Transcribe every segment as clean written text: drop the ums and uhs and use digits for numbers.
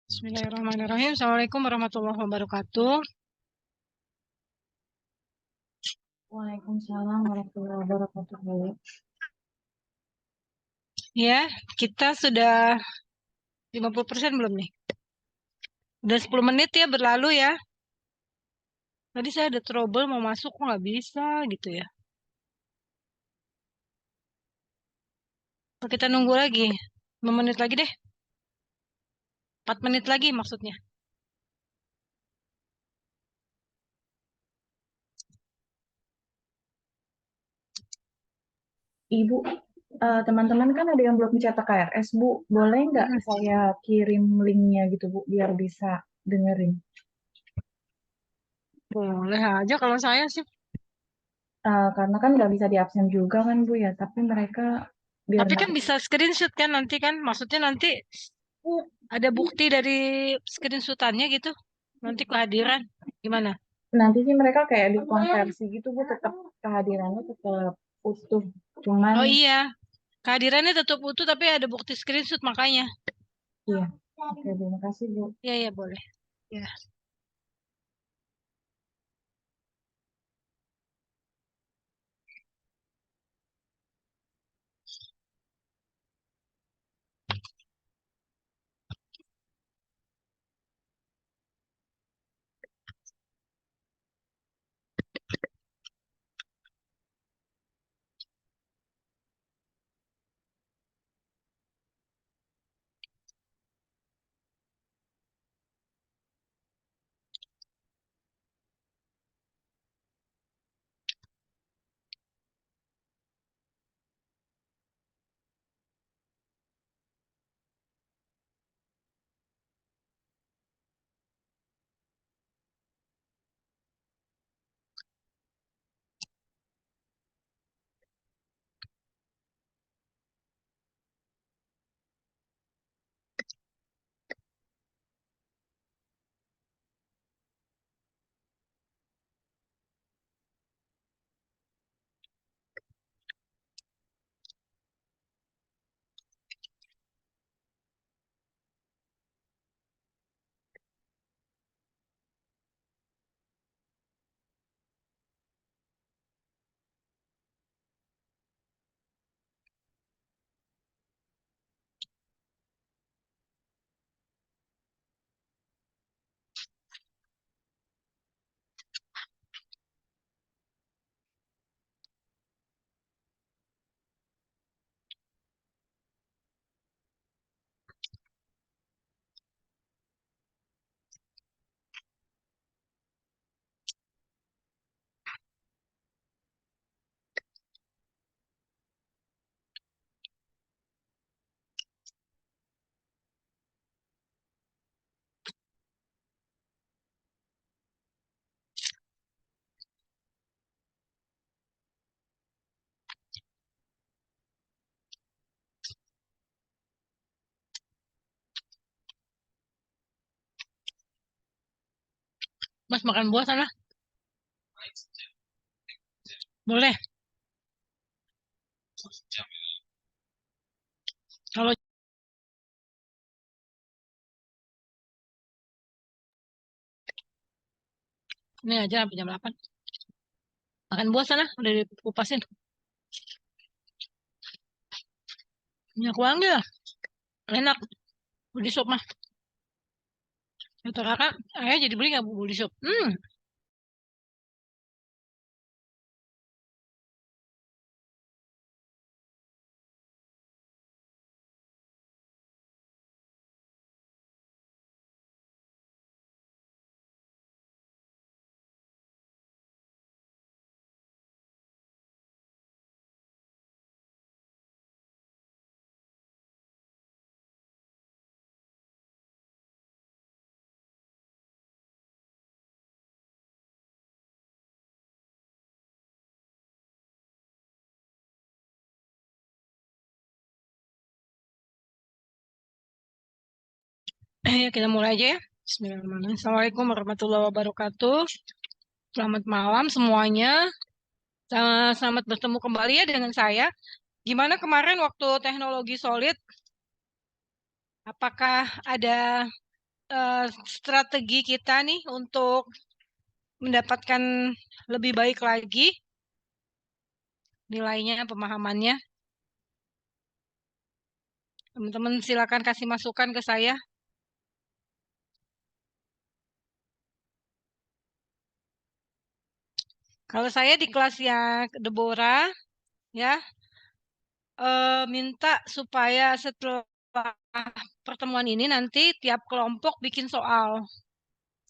Bismillahirrahmanirrahim. Assalamualaikum warahmatullahi wabarakatuh. Waalaikumsalam warahmatullahi wabarakatuh, Bu. Ya, kita sudah 50% belum nih? Udah 10 menit ya berlalu ya. Tadi saya ada trouble mau masuk kok nggak bisa gitu ya. Apa kita nunggu lagi? 5 menit lagi deh. 4 menit lagi maksudnya. Ibu, teman-teman kan ada yang belum cetak KRS, Bu. Boleh nggak Hmm, saya kirim linknya gitu, Bu, biar bisa dengerin? boleh aja kalau saya sih. Karena kan nggak bisa diabsen juga kan, Bu ya. Tapi mereka biar Tapi kan nanti. bisa screenshot kan nanti kan. Maksudnya nanti ada bukti dari screenshotannya gitu. Nanti kehadiran. Gimana? Nanti sih mereka kayak dikonversi gitu, Bu. Tetap kehadirannya tetap utuh. Cuman, Oh iya, kehadirannya tetap utuh tapi ada bukti screenshot makanya. iya. Oke, terima kasih, Bu. Iya, iya boleh. Ya. Mas makan buah sana? Boleh. Kalau ini aja sampai jam 8. Makan buah sana, udah dikupasin. Minyak wangi lah, enak. Beli sop mah. Kata kakak, ayah jadi beli nggak bu beli sop? Kita mulai aja ya. Bismillahirrahmanirrahim. Assalamualaikum warahmatullahi wabarakatuh. Selamat malam semuanya. Selamat bertemu kembali ya dengan saya. Gimana kemarin waktu teknologi solid? Apakah ada strategi kita nih untuk mendapatkan lebih baik lagi nilainya, pemahamannya. Teman-teman silakan kasih masukan ke saya. Kalau saya di kelasnya Deborah, ya, minta supaya setelah pertemuan ini nanti tiap kelompok bikin soal.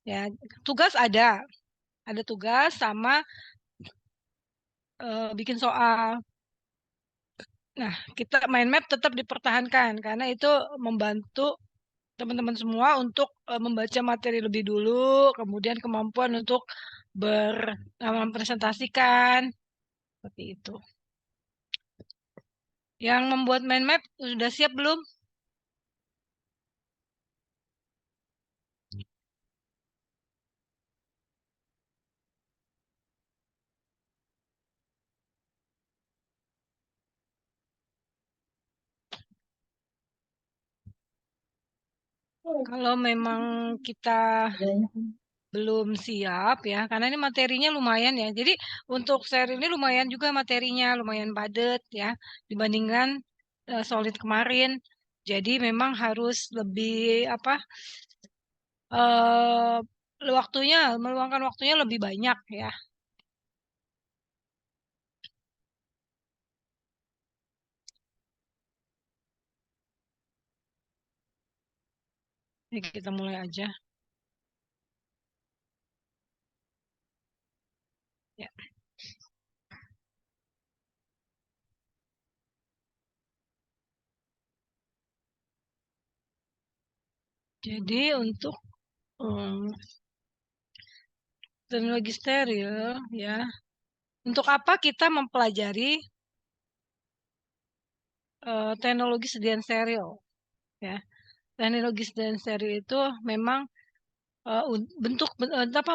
Ya, tugas ada tugas sama bikin soal. Nah, kita mind map tetap dipertahankan karena itu membantu teman-teman semua untuk membaca materi lebih dulu, kemudian kemampuan untuk mempresentasikan seperti itu. Yang membuat mind map sudah siap belum? Kalau memang kita belum siap ya, karena ini materinya lumayan ya. Jadi untuk seri ini lumayan juga materinya, lumayan padat ya dibandingkan solid kemarin. Jadi memang harus lebih apa? Meluangkan waktunya lebih banyak ya. Ini kita mulai aja. Ya. Jadi untuk teknologi steril ya. Untuk apa kita mempelajari teknologi sediaan steril ya. Teknologi sediaan steril itu memang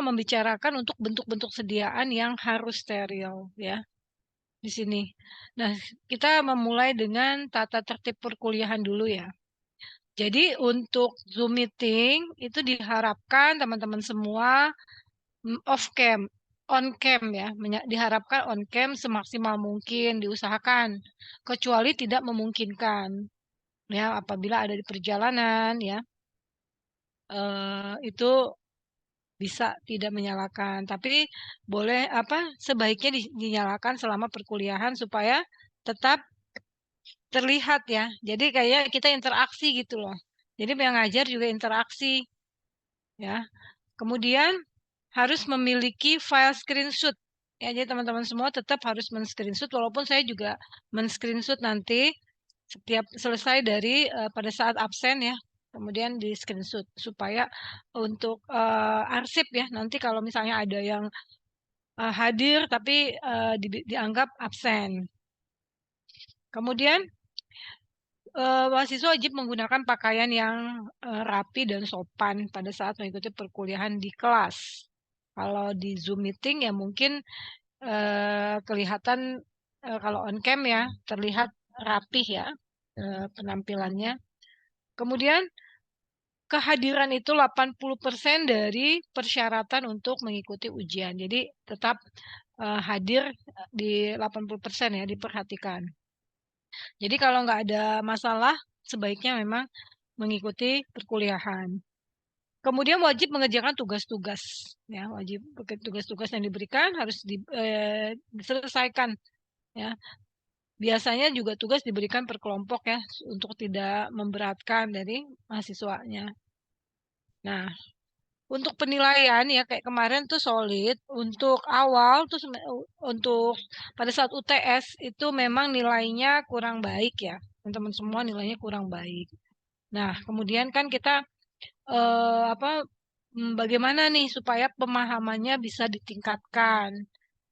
membicarakan untuk bentuk-bentuk sediaan yang harus steril ya di sini. Nah, kita memulai dengan tata tertib perkuliahan dulu ya. Jadi untuk Zoom meeting itu diharapkan teman-teman semua off cam, on cam ya, diharapkan on cam semaksimal mungkin diusahakan, kecuali tidak memungkinkan ya apabila ada di perjalanan ya itu bisa tidak menyalakan, tapi boleh sebaiknya dinyalakan selama perkuliahan supaya tetap terlihat ya. Jadi kayak kita interaksi gitu loh. Jadi yang ngajar juga interaksi ya. Kemudian harus memiliki file screenshot. Ya, jadi teman-teman semua tetap harus men-screenshot walaupun saya juga men-screenshot nanti setiap selesai dari pada saat absen ya. Kemudian di screenshot supaya untuk arsip ya. Nanti kalau misalnya ada yang hadir tapi dianggap absen. Kemudian mahasiswa wajib menggunakan pakaian yang rapi dan sopan pada saat mengikuti perkuliahan di kelas. Kalau di Zoom meeting ya mungkin kelihatan kalau on cam ya terlihat rapih ya penampilannya. Kemudian kehadiran itu 80% dari persyaratan untuk mengikuti ujian. Jadi tetap hadir di 80% ya diperhatikan. Jadi kalau nggak ada masalah, sebaiknya memang mengikuti perkuliahan. Kemudian wajib mengerjakan tugas-tugas, ya wajib tugas-tugas yang diberikan harus diselesaikan, ya. Biasanya juga tugas diberikan per kelompok ya, untuk tidak memberatkan dari mahasiswanya. Nah, untuk penilaian ya kayak kemarin tuh solid, untuk awal tuh untuk pada saat UTS itu memang nilainya kurang baik ya. Teman-teman semua nilainya kurang baik. Nah, kemudian kan kita bagaimana nih supaya pemahamannya bisa ditingkatkan?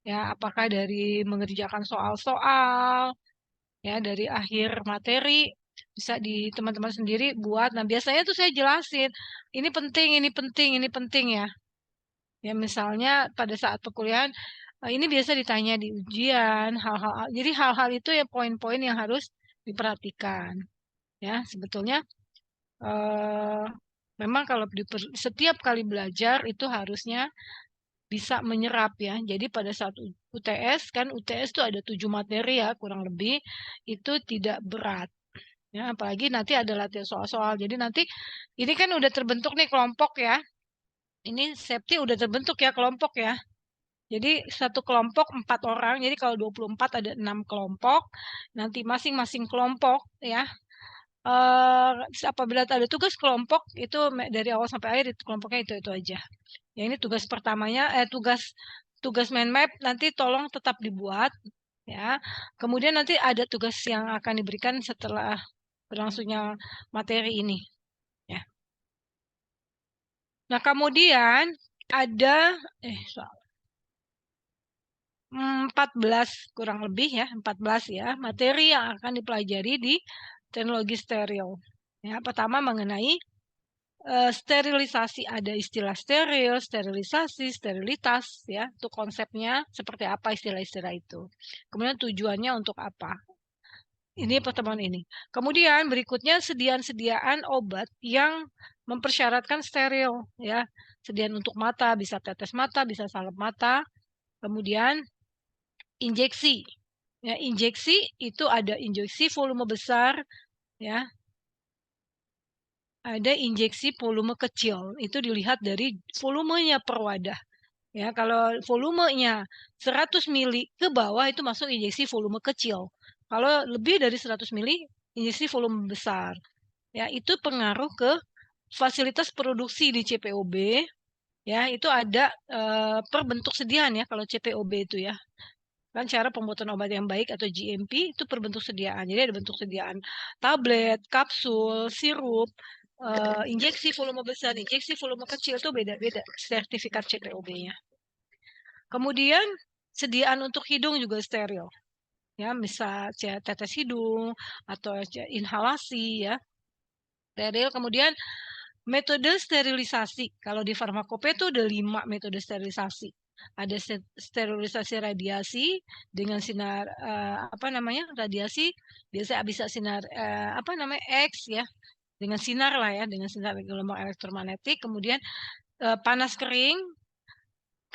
Ya, apakah dari mengerjakan soal-soal, ya dari akhir materi bisa di teman-teman sendiri buat. Nah, biasanya tuh saya jelasin, ini penting, ini penting, ini penting ya. Ya, misalnya pada saat perkuliahan ini biasa ditanya di ujian, hal-hal. Jadi hal-hal itu ya poin-poin yang harus diperhatikan. Ya, sebetulnya Memang kalau setiap kali belajar itu harusnya bisa menyerap ya. Jadi pada saat UTS kan UTS itu ada 7 materi ya kurang lebih, itu tidak berat. Ya, apalagi nanti ada latihan soal-soal. Jadi nanti ini kan udah terbentuk nih kelompok ya. Ini Septi udah terbentuk ya kelompok ya. Jadi satu kelompok 4 orang. Jadi kalau 24 ada 6 kelompok. Nanti masing-masing kelompok ya. Apabila ada tugas kelompok itu dari awal sampai akhir itu kelompoknya itu aja. Ya ini tugas pertamanya tugas mind map nanti tolong tetap dibuat ya. Kemudian nanti ada tugas yang akan diberikan setelah berlangsungnya materi ini ya. Nah, kemudian ada 14 kurang lebih ya, 14 ya, materi yang akan dipelajari di teknologi steril. Ya, pertama mengenai sterilisasi, ada istilah steril, sterilisasi, sterilitas ya. Itu konsepnya seperti apa istilah-istilah itu. Kemudian tujuannya untuk apa? Ini pertemuan ini. Kemudian berikutnya sediaan-sediaan obat yang mempersyaratkan steril ya. Sediaan untuk mata, bisa tetes mata, bisa salep mata. Kemudian injeksi. Ya, injeksi itu ada injeksi volume besar ya. Ada injeksi volume kecil. Itu dilihat dari volumenya per wadah. Ya, kalau volumenya 100 mili ke bawah itu masuk injeksi volume kecil. Kalau lebih dari 100 mili, injeksi volume besar. Ya, itu pengaruh ke fasilitas produksi di CPOB. Ya, itu ada per bentuk sediaan ya kalau CPOB itu ya. Kan cara pembuatan obat yang baik atau GMP itu per bentuk sediaan. Jadi ada bentuk sediaan tablet, kapsul, sirup, injeksi volume besar, injeksi volume kecil itu beda-beda sertifikat CPOB-nya. Kemudian sediaan untuk hidung juga steril. Ya, misal tetes hidung atau inhalasi ya. Steril. Kemudian metode sterilisasi. Kalau di farmakope itu ada 5 metode sterilisasi. Ada sterilisasi radiasi dengan sinar radiasi biasanya bisa sinar X ya, dengan sinar lah ya, dengan sinar gelombang elektromagnetik. Kemudian panas kering,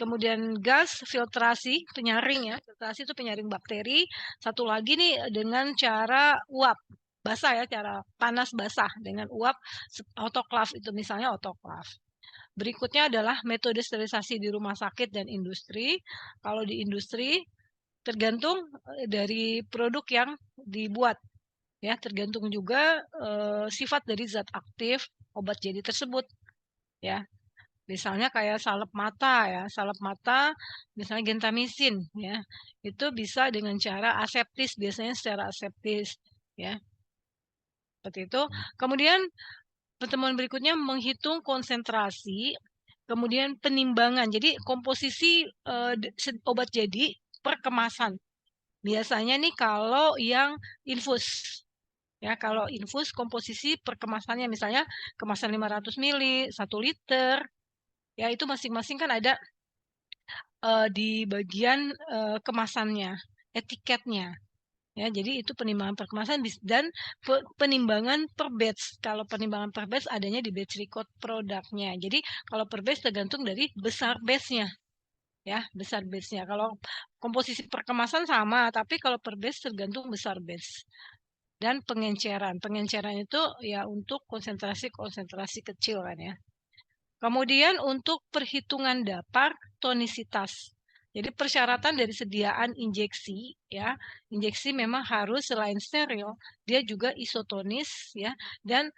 kemudian gas filtrasi penyaring ya, filtrasi itu penyaring bakteri. Satu lagi nih dengan cara uap basah ya, cara panas basah dengan uap autoklav itu misalnya autoklav. Berikutnya adalah metode sterilisasi di rumah sakit dan industri. Kalau di industri tergantung dari produk yang dibuat ya, tergantung juga sifat dari zat aktif obat jadi tersebut ya. Misalnya kayak salep mata ya, salep mata misalnya gentamisin ya. Itu bisa dengan cara aseptis, biasanya secara aseptis ya. Seperti itu. Kemudian pertemuan berikutnya menghitung konsentrasi, kemudian penimbangan. Jadi komposisi obat jadi per kemasan. Biasanya nih kalau yang infus, ya kalau infus komposisi per kemasannya misalnya kemasan 500 mili, 1 liter, ya itu masing-masing kan ada di bagian kemasannya, etiketnya. Ya, jadi itu penimbangan per kemasan dan penimbangan per batch. Kalau penimbangan per batch adanya di batch record produknya. Jadi kalau per batch tergantung dari besar batch-nya. Ya, besar batch-nya. Kalau komposisi per kemasan sama, tapi kalau per batch tergantung besar batch. Dan pengenceran. Pengenceran itu ya untuk konsentrasi-konsentrasi kecil kan ya. Kemudian untuk perhitungan dapar tonisitas. Jadi persyaratan dari sediaan injeksi ya, injeksi memang harus selain steril, dia juga isotonis ya, dan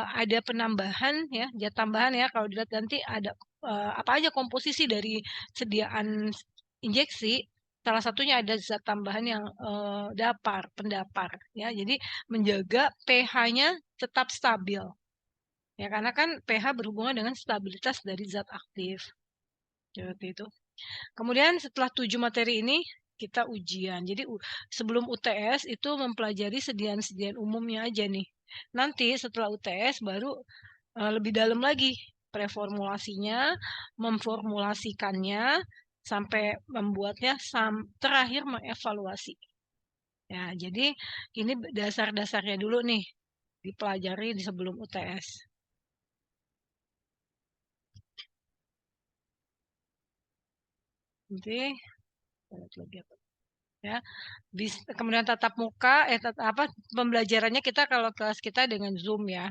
ada penambahan ya, zat tambahan ya. Kalau dilihat nanti ada apa aja komposisi dari sediaan injeksi, salah satunya ada zat tambahan yang pendapar ya. Jadi menjaga pH-nya tetap stabil. Ya, karena kan pH berhubungan dengan stabilitas dari zat aktif. Seperti itu. Kemudian setelah 7 materi ini, kita ujian. Jadi sebelum UTS itu mempelajari sediaan-sediaan umumnya aja nih. Nanti setelah UTS baru lebih dalam lagi preformulasinya, memformulasikannya, sampai membuatnya, terakhir mengevaluasi. Ya, jadi ini dasar-dasarnya dulu nih dipelajari di sebelum UTS. nanti lagi apa ya. Kemudian tatap muka, pembelajarannya kita kalau kelas kita dengan Zoom ya.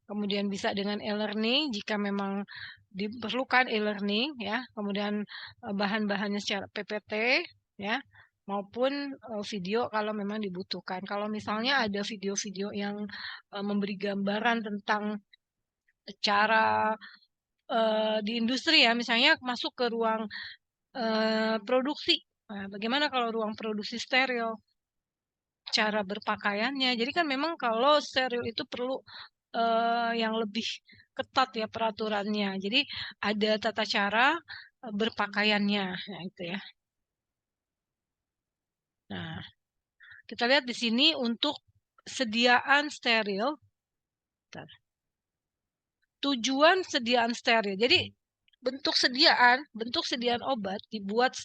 Kemudian bisa dengan e-learning jika memang diperlukan e-learning ya. Kemudian bahan-bahannya secara PPT ya, maupun video kalau memang dibutuhkan. Kalau misalnya ada video-video yang memberi gambaran tentang cara di industri ya, misalnya masuk ke ruang produksi. Nah, bagaimana kalau ruang produksi steril? Cara berpakaiannya. Jadi kan memang kalau steril itu perlu yang lebih ketat ya peraturannya. Jadi ada tata cara berpakaiannya. Nah, itu ya. Nah, kita lihat di sini untuk sediaan steril. Bentar. Tujuan sediaan steril. Jadi bentuk sediaan obat dibuat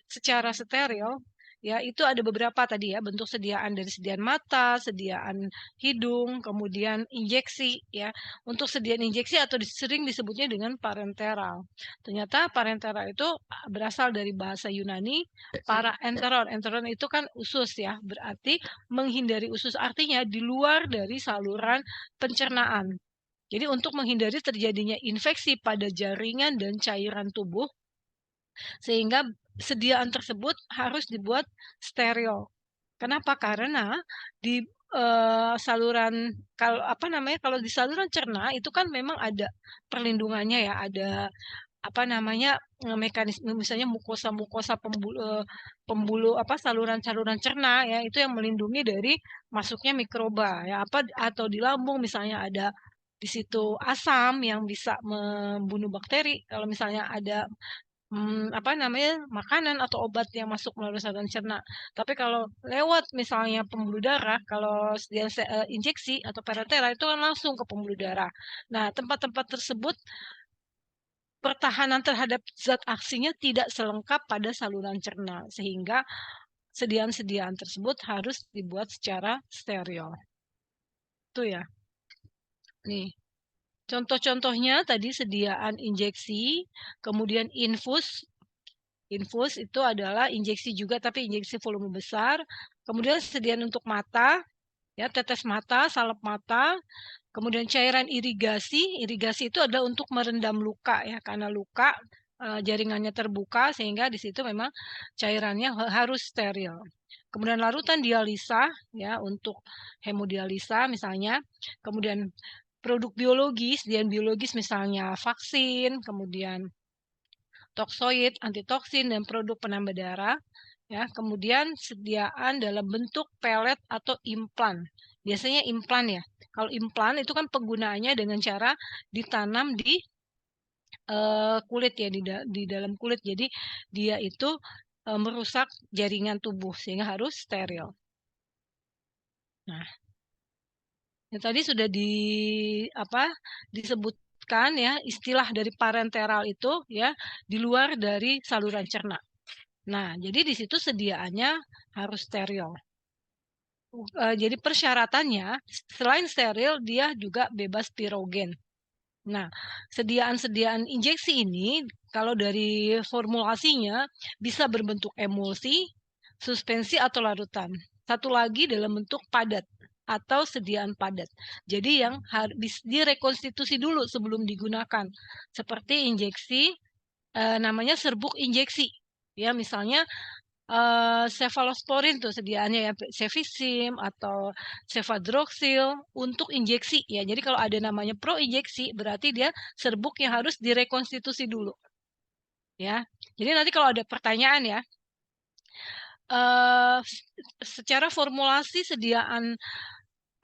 secara steril ya, itu ada beberapa tadi ya, bentuk sediaan dari sediaan mata, sediaan hidung, kemudian injeksi ya. Untuk sediaan injeksi atau sering disebutnya dengan parenteral. Ternyata parenteral itu berasal dari bahasa Yunani para enteron. Enteron itu kan usus ya, berarti menghindari usus, artinya di luar dari saluran pencernaan. Jadi untuk menghindari terjadinya infeksi pada jaringan dan cairan tubuh, sehingga sediaan tersebut harus dibuat steril. Kenapa? Karena di saluran kalau di saluran cerna itu kan memang ada perlindungannya ya, ada mekanisme misalnya mukosa pembuluh saluran-saluran cerna ya, itu yang melindungi dari masuknya mikroba ya, atau di lambung misalnya ada di situ asam yang bisa membunuh bakteri. Kalau misalnya ada makanan atau obat yang masuk melalui saluran cerna. Tapi kalau lewat misalnya pembuluh darah, kalau dia injeksi atau parenteral itu kan langsung ke pembuluh darah. Nah, tempat-tempat tersebut pertahanan terhadap zat aksinya tidak selengkap pada saluran cerna, sehingga sediaan-sediaan tersebut harus dibuat secara steril. Itu ya. Nih, contoh-contohnya tadi sediaan injeksi, kemudian infus. Infus itu adalah injeksi juga, tapi injeksi volume besar. Kemudian sediaan untuk mata, ya, tetes mata, salep mata. Kemudian cairan irigasi. Irigasi itu adalah untuk merendam luka ya, karena luka jaringannya terbuka sehingga di situ memang cairannya harus steril. Kemudian larutan dialisa ya, untuk hemodialisa misalnya. Kemudian produk biologis, sediaan biologis misalnya vaksin, kemudian toksoid, antitoksin, dan produk penambah darah. Ya, kemudian sediaan dalam bentuk pelet atau implan. Biasanya implan ya. Kalau implan itu kan penggunaannya dengan cara ditanam di kulit ya, di dalam kulit. Jadi dia itu merusak jaringan tubuh sehingga harus steril. Nah, yang tadi sudah disebutkan ya, istilah dari parenteral itu ya, di luar dari saluran cerna. Nah, jadi di situ sediaannya harus steril. Jadi persyaratannya selain steril dia juga bebas pirogen. Nah, sediaan-sediaan injeksi ini kalau dari formulasinya bisa berbentuk emulsi, suspensi atau larutan. Satu lagi dalam bentuk padat atau sediaan padat. Jadi yang harus direkonstitusi dulu sebelum digunakan. Seperti injeksi namanya serbuk injeksi. Ya, misalnya cefalosporin tuh sediaannya ya, cefixim atau cefadroxil untuk injeksi ya. Jadi kalau ada namanya pro injeksi berarti dia serbuk yang harus direkonstitusi dulu. Ya. Jadi nanti kalau ada pertanyaan ya, secara formulasi sediaan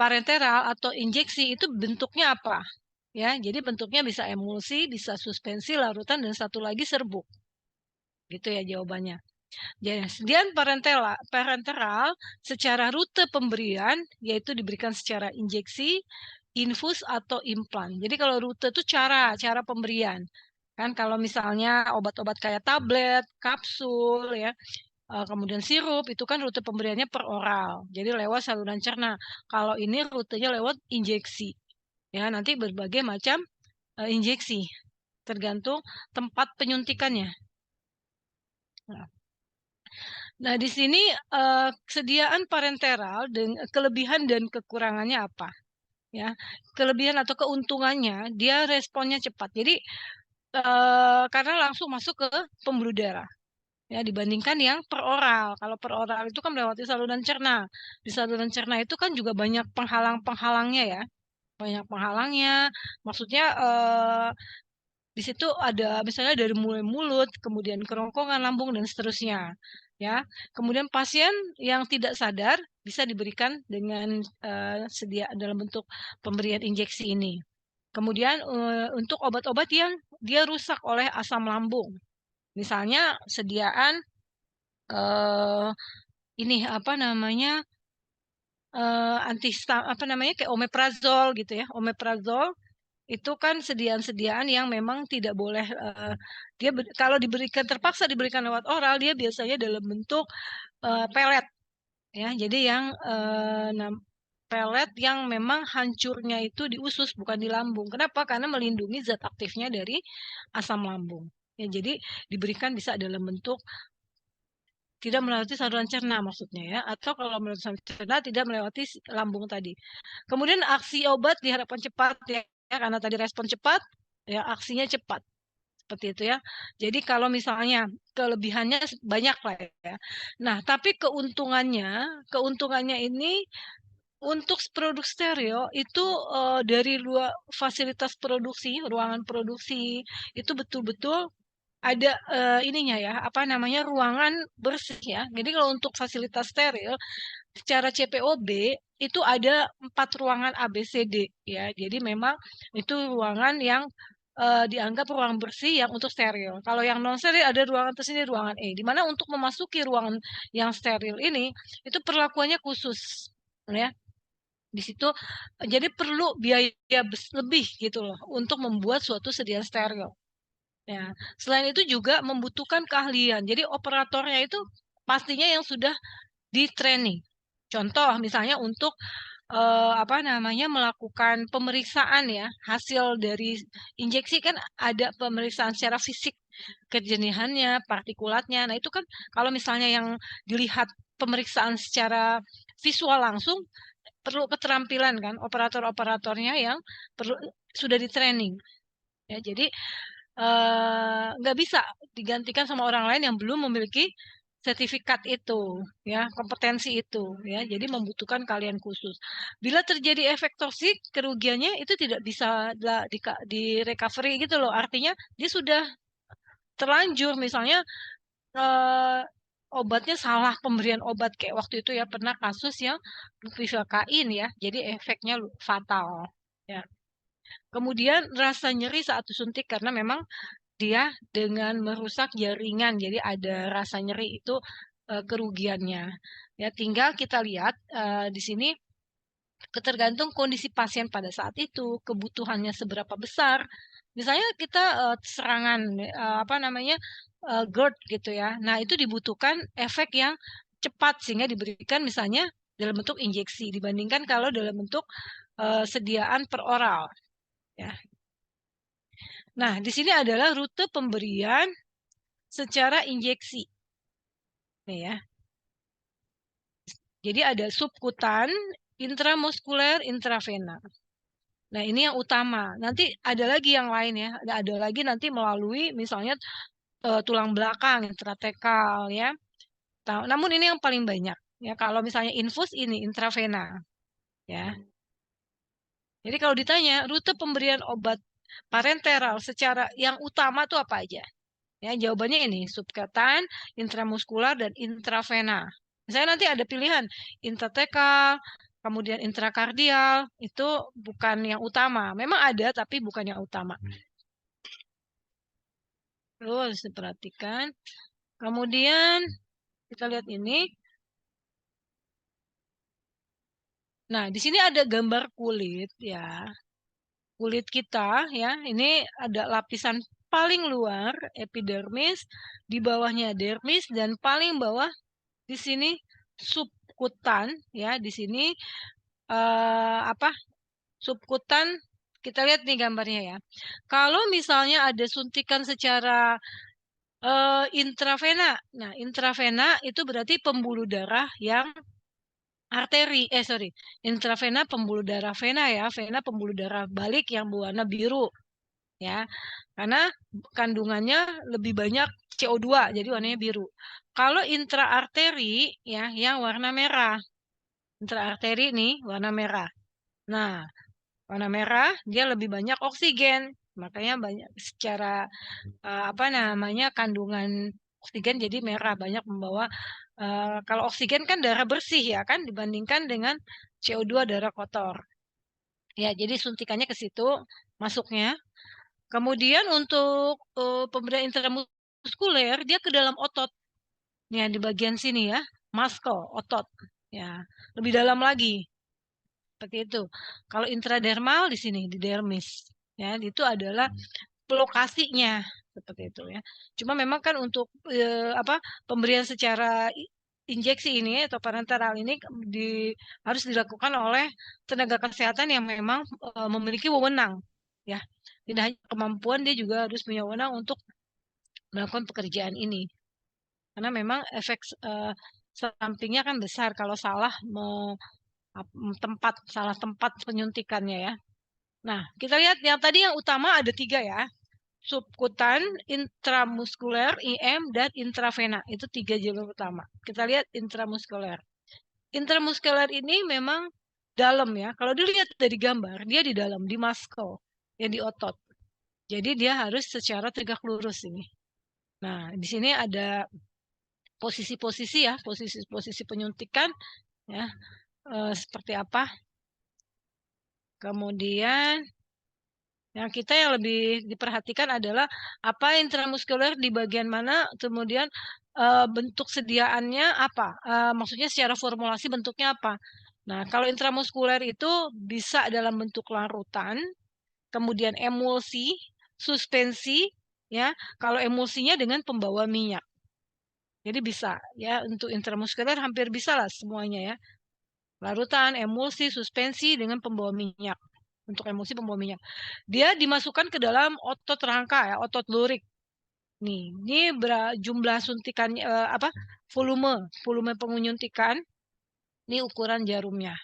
parenteral atau injeksi itu bentuknya apa? Ya, jadi bentuknya bisa emulsi, bisa suspensi, larutan, dan satu lagi serbuk. Gitu ya jawabannya. Jadi, sediaan parenteral secara rute pemberian yaitu diberikan secara injeksi, infus atau implan. Jadi kalau rute itu cara pemberian. Kan kalau misalnya obat-obat kayak tablet, kapsul ya, kemudian sirup itu kan rute pemberiannya per oral. Jadi lewat saluran cerna. Kalau ini rutenya lewat injeksi. Ya, nanti berbagai macam injeksi tergantung tempat penyuntikannya. Nah, di sini kesediaan parenteral dengan kelebihan dan kekurangannya apa? Ya, kelebihan atau keuntungannya dia responnya cepat. Jadi karena langsung masuk ke pembuluh darah. Ya, dibandingkan yang per oral. Kalau per oral itu kan melewati saluran cerna. Di saluran cerna itu kan juga banyak penghalang-penghalangnya ya. Banyak penghalangnya. Maksudnya di situ ada misalnya dari mulai mulut, kemudian kerongkongan, lambung dan seterusnya. Ya. Kemudian pasien yang tidak sadar bisa diberikan dengan sedia dalam bentuk pemberian injeksi ini. Kemudian untuk obat-obat yang dia rusak oleh asam lambung. Misalnya sediaan ini apa namanya apa namanya kayak omeprazol gitu ya. Omeprazol itu kan sediaan-sediaan yang memang tidak boleh dia kalau diberikan terpaksa diberikan lewat oral dia biasanya dalam bentuk pelet ya. Jadi yang pelet yang memang hancurnya itu di usus bukan di lambung. Kenapa? Karena melindungi zat aktifnya dari asam lambung. Ya, jadi diberikan bisa dalam bentuk tidak melewati saluran cerna maksudnya ya, atau kalau melewati saluran cerna tidak melewati lambung tadi. Kemudian aksi obat diharapkan cepat ya, karena tadi respon cepat, ya aksinya cepat. Seperti itu ya. Jadi kalau misalnya kelebihannya banyak lah ya. Nah, tapi keuntungannya ini untuk produk stereo itu dari luar fasilitas produksi, ruangan produksi itu betul-betul ada ininya ya, apa namanya ruangan bersih ya. Jadi kalau untuk fasilitas steril secara CPOB itu ada 4 ruangan ABCD ya. Jadi memang itu ruangan yang dianggap ruang bersih yang untuk steril. Kalau yang non steril ada ruangan tersendiri ruangan E. Di mana untuk memasuki ruangan yang steril ini itu perlakuannya khusus ya. Di situ jadi perlu biaya lebih gitu loh untuk membuat suatu sediaan steril. Ya, selain itu juga membutuhkan keahlian. Jadi operatornya itu pastinya yang sudah di-training. Contoh misalnya untuk apa namanya melakukan pemeriksaan ya, hasil dari injeksi kan ada pemeriksaan secara fisik kejenihannya, partikulatnya. Nah, itu kan kalau misalnya yang dilihat pemeriksaan secara visual langsung perlu keterampilan kan operator-operatornya yang perlu sudah di-training. Ya, jadi nggak bisa digantikan sama orang lain yang belum memiliki sertifikat itu, ya, kompetensi itu, ya. Jadi membutuhkan kalian khusus. Bila terjadi efek toksik, kerugiannya itu tidak bisa di recovery gitu loh. Artinya dia sudah terlanjur, misalnya obatnya salah pemberian obat kayak waktu itu ya pernah kasus yang bupivacain ya, jadi efeknya fatal. Ya. Kemudian rasa nyeri saat disuntik karena memang dia dengan merusak jaringan. Jadi ada rasa nyeri itu kerugiannya. Ya, tinggal kita lihat di sini ketergantung kondisi pasien pada saat itu, kebutuhannya seberapa besar. Misalnya kita serangan apa namanya GERD gitu ya. Nah, itu dibutuhkan efek yang cepat sehingga diberikan misalnya dalam bentuk injeksi dibandingkan kalau dalam bentuk sediaan per oral ya. Nah, di sini adalah rute pemberian secara injeksi. Nih ya. Jadi ada subkutan, intramuskuler, intravena. Nah, ini yang utama. Nanti ada lagi yang lain ya. Ada lagi nanti melalui misalnya tulang belakang, intratekal ya. Namun ini yang paling banyak. Ya, kalau misalnya infus ini intravena ya. Jadi kalau ditanya rute pemberian obat parenteral secara yang utama itu apa aja? Ya, jawabannya ini, subkutan, intramuskular, dan intravena. Misalnya nanti ada pilihan intratekal, kemudian intrakardial, itu bukan yang utama. Memang ada, tapi bukan yang utama. Terus diperhatikan. Kemudian kita lihat ini. Nah, di sini ada gambar kulit ya. Kulit kita ya, ini ada lapisan paling luar epidermis, di bawahnya dermis dan paling bawah di sini subkutan ya, di sini apa? Subkutan kita lihat nih gambarnya ya. Kalau misalnya ada suntikan secara Intravena. Nah, intravena itu berarti pembuluh darah yang sorry, intravena pembuluh darah vena ya, vena pembuluh darah balik yang berwarna biru ya. Karena kandungannya lebih banyak CO2 jadi warnanya biru. Kalau intraarteri ya yang warna merah. Intraarteri nih warna merah. Nah, warna merah dia lebih banyak oksigen. Makanya banyak secara apa namanya kandungan oksigen jadi merah banyak membawa kalau oksigen kan darah bersih ya kan dibandingkan dengan CO2 darah kotor. Ya, jadi suntikannya ke situ masuknya. Kemudian untuk pemberian intramuskuler dia ke dalam otot. Ya, di bagian sini ya, muscle, otot. Ya, lebih dalam lagi. Seperti itu. Kalau intradermal di sini di dermis. Ya, itu adalah lokasinya seperti itu ya. Cuma memang kan untuk apa pemberian secara injeksi ini atau parenteral ini harus dilakukan oleh tenaga kesehatan yang memang memiliki wewenang ya. Tidak hanya kemampuan dia juga harus punya wewenang untuk melakukan pekerjaan ini. Karena memang efek sampingnya kan besar kalau salah salah tempat penyuntikannya ya. Nah, kita lihat yang tadi yang utama ada 3 ya. Subkutan, intramuskuler, IM, dan intravena. Itu 3 jalur utama. Kita lihat intramuskuler. Intramuskuler ini memang dalam ya. Kalau dilihat dari gambar, dia di dalam, di muscle, ya di otot. Jadi dia harus secara tegak lurus ini. Nah, di sini ada posisi-posisi ya, posisi-posisi penyuntikan ya, seperti apa. Kemudian yang kita yang lebih diperhatikan adalah apa intramuskuler di bagian mana, kemudian bentuk sediaannya apa, maksudnya secara formulasi bentuknya apa. Nah, kalau intramuskuler itu bisa dalam bentuk larutan, kemudian emulsi, suspensi, ya. Kalau emulsinya dengan pembawa minyak. Jadi bisa ya untuk intramuskuler hampir bisa lah semuanya ya. Larutan, emulsi, suspensi dengan pembawa minyak. Untuk emulsi pembawa minyak. Dia dimasukkan ke dalam otot rangka ya, otot lurik. Nih, ini jumlah suntikan apa? Volume penyuntikan. Ini ukuran jarumnya.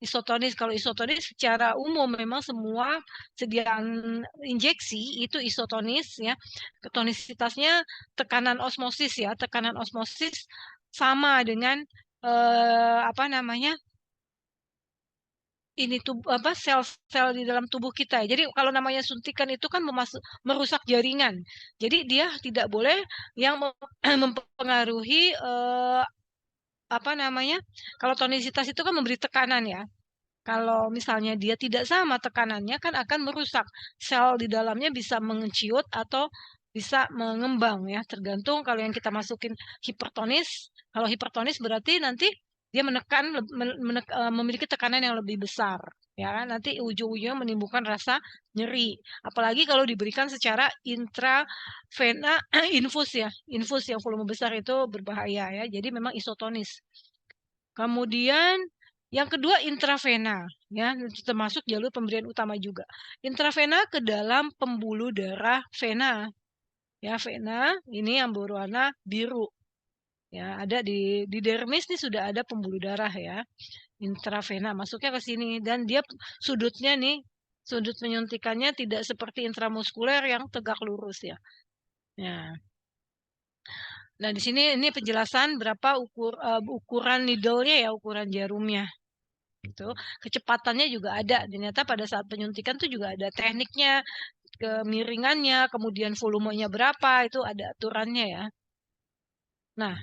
Isotonis, kalau isotonis secara umum memang semua sediaan injeksi itu isotonis ya. Tonisitasnya tekanan osmosis ya, tekanan osmosis sama dengan apa namanya? Ini apa sel-sel di dalam tubuh kita. Jadi kalau namanya suntikan itu kan merusak jaringan. Jadi dia tidak boleh yang mempengaruhi apa namanya? Kalau tonisitas itu kan memberi tekanan ya. Kalau misalnya dia tidak sama tekanannya kan akan merusak. Sel di dalamnya bisa mengeciut atau bisa mengembang ya, tergantung kalau yang kita masukin hipertonis. Kalau hipertonis berarti nanti dia memiliki tekanan yang lebih besar ya kan nanti ujung-ujungnya menimbulkan rasa nyeri. Apalagi kalau diberikan secara intravena infus ya. Infus yang volume besar itu berbahaya ya. Jadi memang isotonis. Kemudian yang kedua intravena, ya termasuk jalur pemberian utama juga. Intravena ke dalam pembuluh darah vena, ya vena ini yang berwarna biru, ya ada di dermis nih sudah ada pembuluh darah ya, intravena masuknya ke sini dan dia sudutnya nih sudut penyuntikannya tidak seperti intramuskuler yang tegak lurus ya. Ya. Nah di sini ini penjelasan berapa ukuran needle-nya ya ukuran jarumnya. Gitu. Kecepatannya juga ada. Ternyata pada saat penyuntikan tuh juga ada tekniknya, kemiringannya, kemudian volumenya berapa, itu ada aturannya ya. Nah,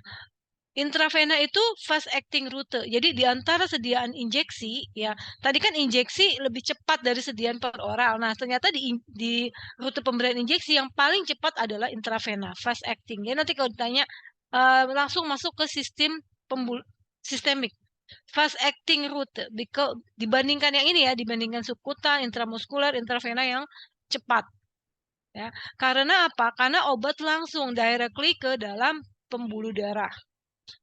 intravena itu fast acting route. Jadi di antara sediaan injeksi, ya, tadi kan injeksi lebih cepat dari sediaan per oral. Nah, ternyata di rute pemberian injeksi yang paling cepat adalah intravena, fast acting. Ya, nanti kalau ditanya langsung masuk ke sistem sistemik. Fast acting route dibandingkan yang ini ya, dibandingkan subkutan, intramuskuler, intravena yang cepat. Ya. Karena apa? Karena obat langsung directly ke dalam pembuluh darah.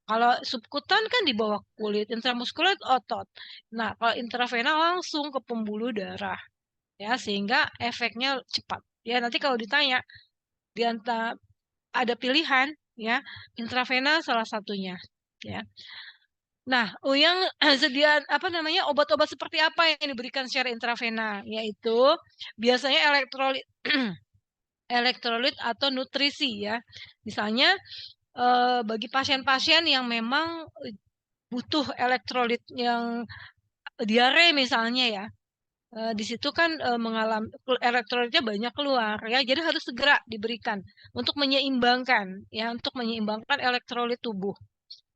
Kalau subkutan kan di bawah kulit, intramuskuler otot. Nah, kalau intravena langsung ke pembuluh darah. Ya, sehingga efeknya cepat. Ya, nanti kalau ditanya di antara ada pilihan ya, intravena salah satunya ya. Nah, yang sediaan apa namanya obat-obat seperti apa yang diberikan secara intravena, yaitu biasanya elektrolit elektrolit atau nutrisi ya. Misalnya bagi pasien-pasien yang memang butuh elektrolit yang diare misalnya ya. Di situ kan mengalami elektrolitnya banyak keluar ya, jadi harus segera diberikan untuk menyeimbangkan ya, untuk menyeimbangkan elektrolit tubuh.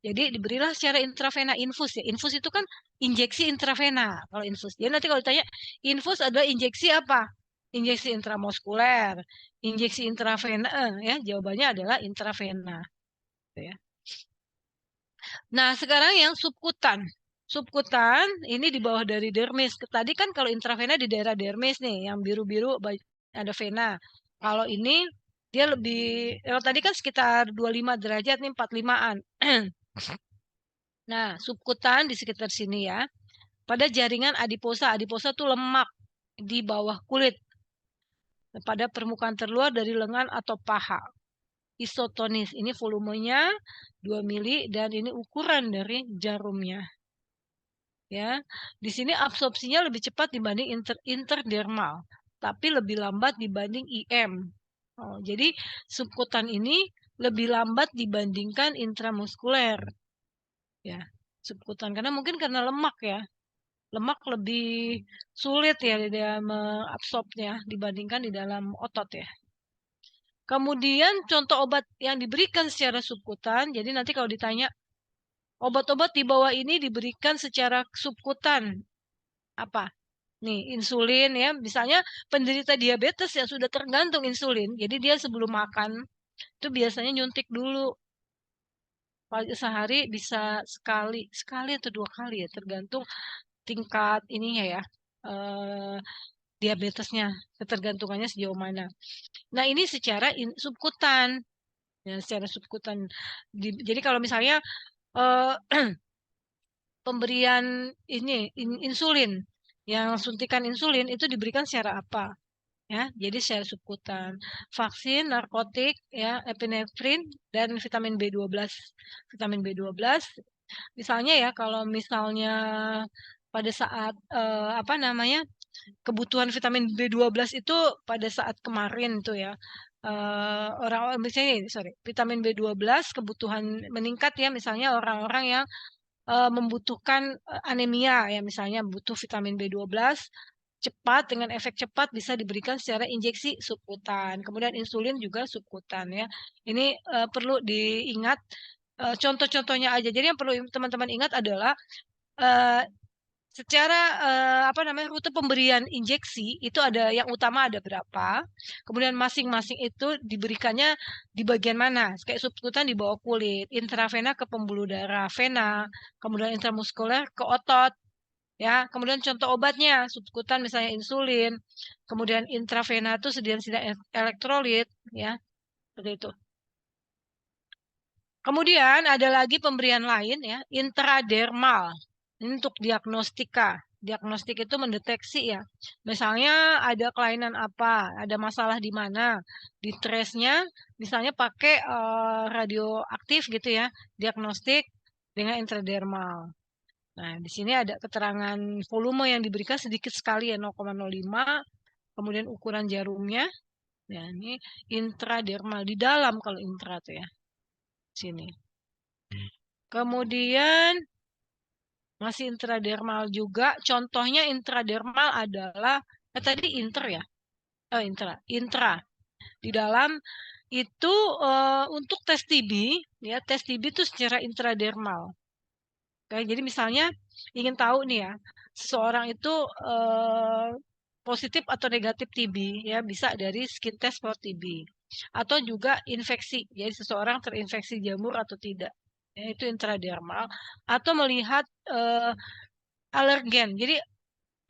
Jadi diberilah secara intravena infus ya. Infus itu kan injeksi intravena kalau infus. Jadi nanti kalau ditanya infus adalah injeksi apa? Injeksi intramuskuler, injeksi intravena ya, jawabannya adalah intravena gitu ya. Nah, sekarang yang subkutan. Subkutan ini di bawah dari dermis. Tadi kan kalau intravena di daerah dermis nih, yang biru-biru ada vena. Kalau ini dia lebih, kalau tadi kan sekitar 25 derajat nih, 45-an. Nah, subkutan di sekitar sini ya. Pada jaringan adiposa. Adiposa itu lemak di bawah kulit. Pada permukaan terluar dari lengan atau paha. Isotonis. Ini volumenya 2 mili dan ini ukuran dari jarumnya. Ya, di sini absorpsinya lebih cepat dibanding interdermal, tapi lebih lambat dibanding IM. Oh, jadi subkutan ini lebih lambat dibandingkan intramuskuler. Ya, subkutan karena mungkin karena lemak ya. Lemak lebih sulit ya dia mengabsorbnya dibandingkan di dalam otot ya. Kemudian contoh obat yang diberikan secara subkutan, jadi nanti kalau ditanya obat-obat di bawah ini diberikan secara subkutan apa? Nih, insulin ya, misalnya penderita diabetes yang sudah tergantung insulin, jadi dia sebelum makan itu biasanya nyuntik dulu. Sehari bisa sekali atau 2 kali ya, tergantung tingkat ininya ya, diabetesnya, ketergantungannya sejauh mana. Nah, ini secara subkutan, ya, secara subkutan. Jadi kalau misalnya eh, pemberian ini insulin, yang suntikan insulin itu diberikan secara apa? Ya, jadi secara subkutan. Vaksin, narkotik, ya, epinefrin dan vitamin B12. Vitamin B12 misalnya ya kalau misalnya pada saat apa namanya? Kebutuhan vitamin B12 itu pada saat kemarin tuh ya. Orang misalnya sorry, vitamin B12 kebutuhan meningkat ya misalnya orang-orang yang membutuhkan anemia ya misalnya butuh vitamin B12 cepat dengan efek cepat bisa diberikan secara injeksi subkutan. Kemudian insulin juga subkutan ya. Ini perlu diingat contoh-contohnya aja. Jadi yang perlu teman-teman ingat adalah uh, secara apa namanya rute pemberian injeksi itu ada yang utama ada berapa. Kemudian masing-masing itu diberikannya di bagian mana? Kayak subkutan di bawah kulit, intravena ke pembuluh darah, vena, kemudian intramuskuler ke otot. Ya, kemudian contoh obatnya subkutan misalnya insulin, kemudian intravena itu sediaan elektrolit, ya, seperti itu. Kemudian ada lagi pemberian lain ya, intradermal. Ini untuk diagnostika. Diagnostik itu mendeteksi ya. Misalnya ada kelainan apa, ada masalah di mana, di trace-nya misalnya pakai radioaktif gitu ya, diagnostik dengan intradermal. Nah, di sini ada keterangan volume yang diberikan sedikit sekali ya 0,05, kemudian ukuran jarumnya. Ya, ini intradermal di dalam kalau intra tuh ya. Sini. Kemudian masih intradermal juga. Contohnya intradermal adalah tadi inter ya. Intra. Di dalam itu untuk tes TB ya, tes TB itu secara intradermal. Oke, jadi misalnya ingin tahu nih ya, seseorang itu positif atau negatif TB ya bisa dari skin test for TB atau juga infeksi, jadi seseorang terinfeksi jamur atau tidak, ya, itu intradermal atau melihat alergen. Jadi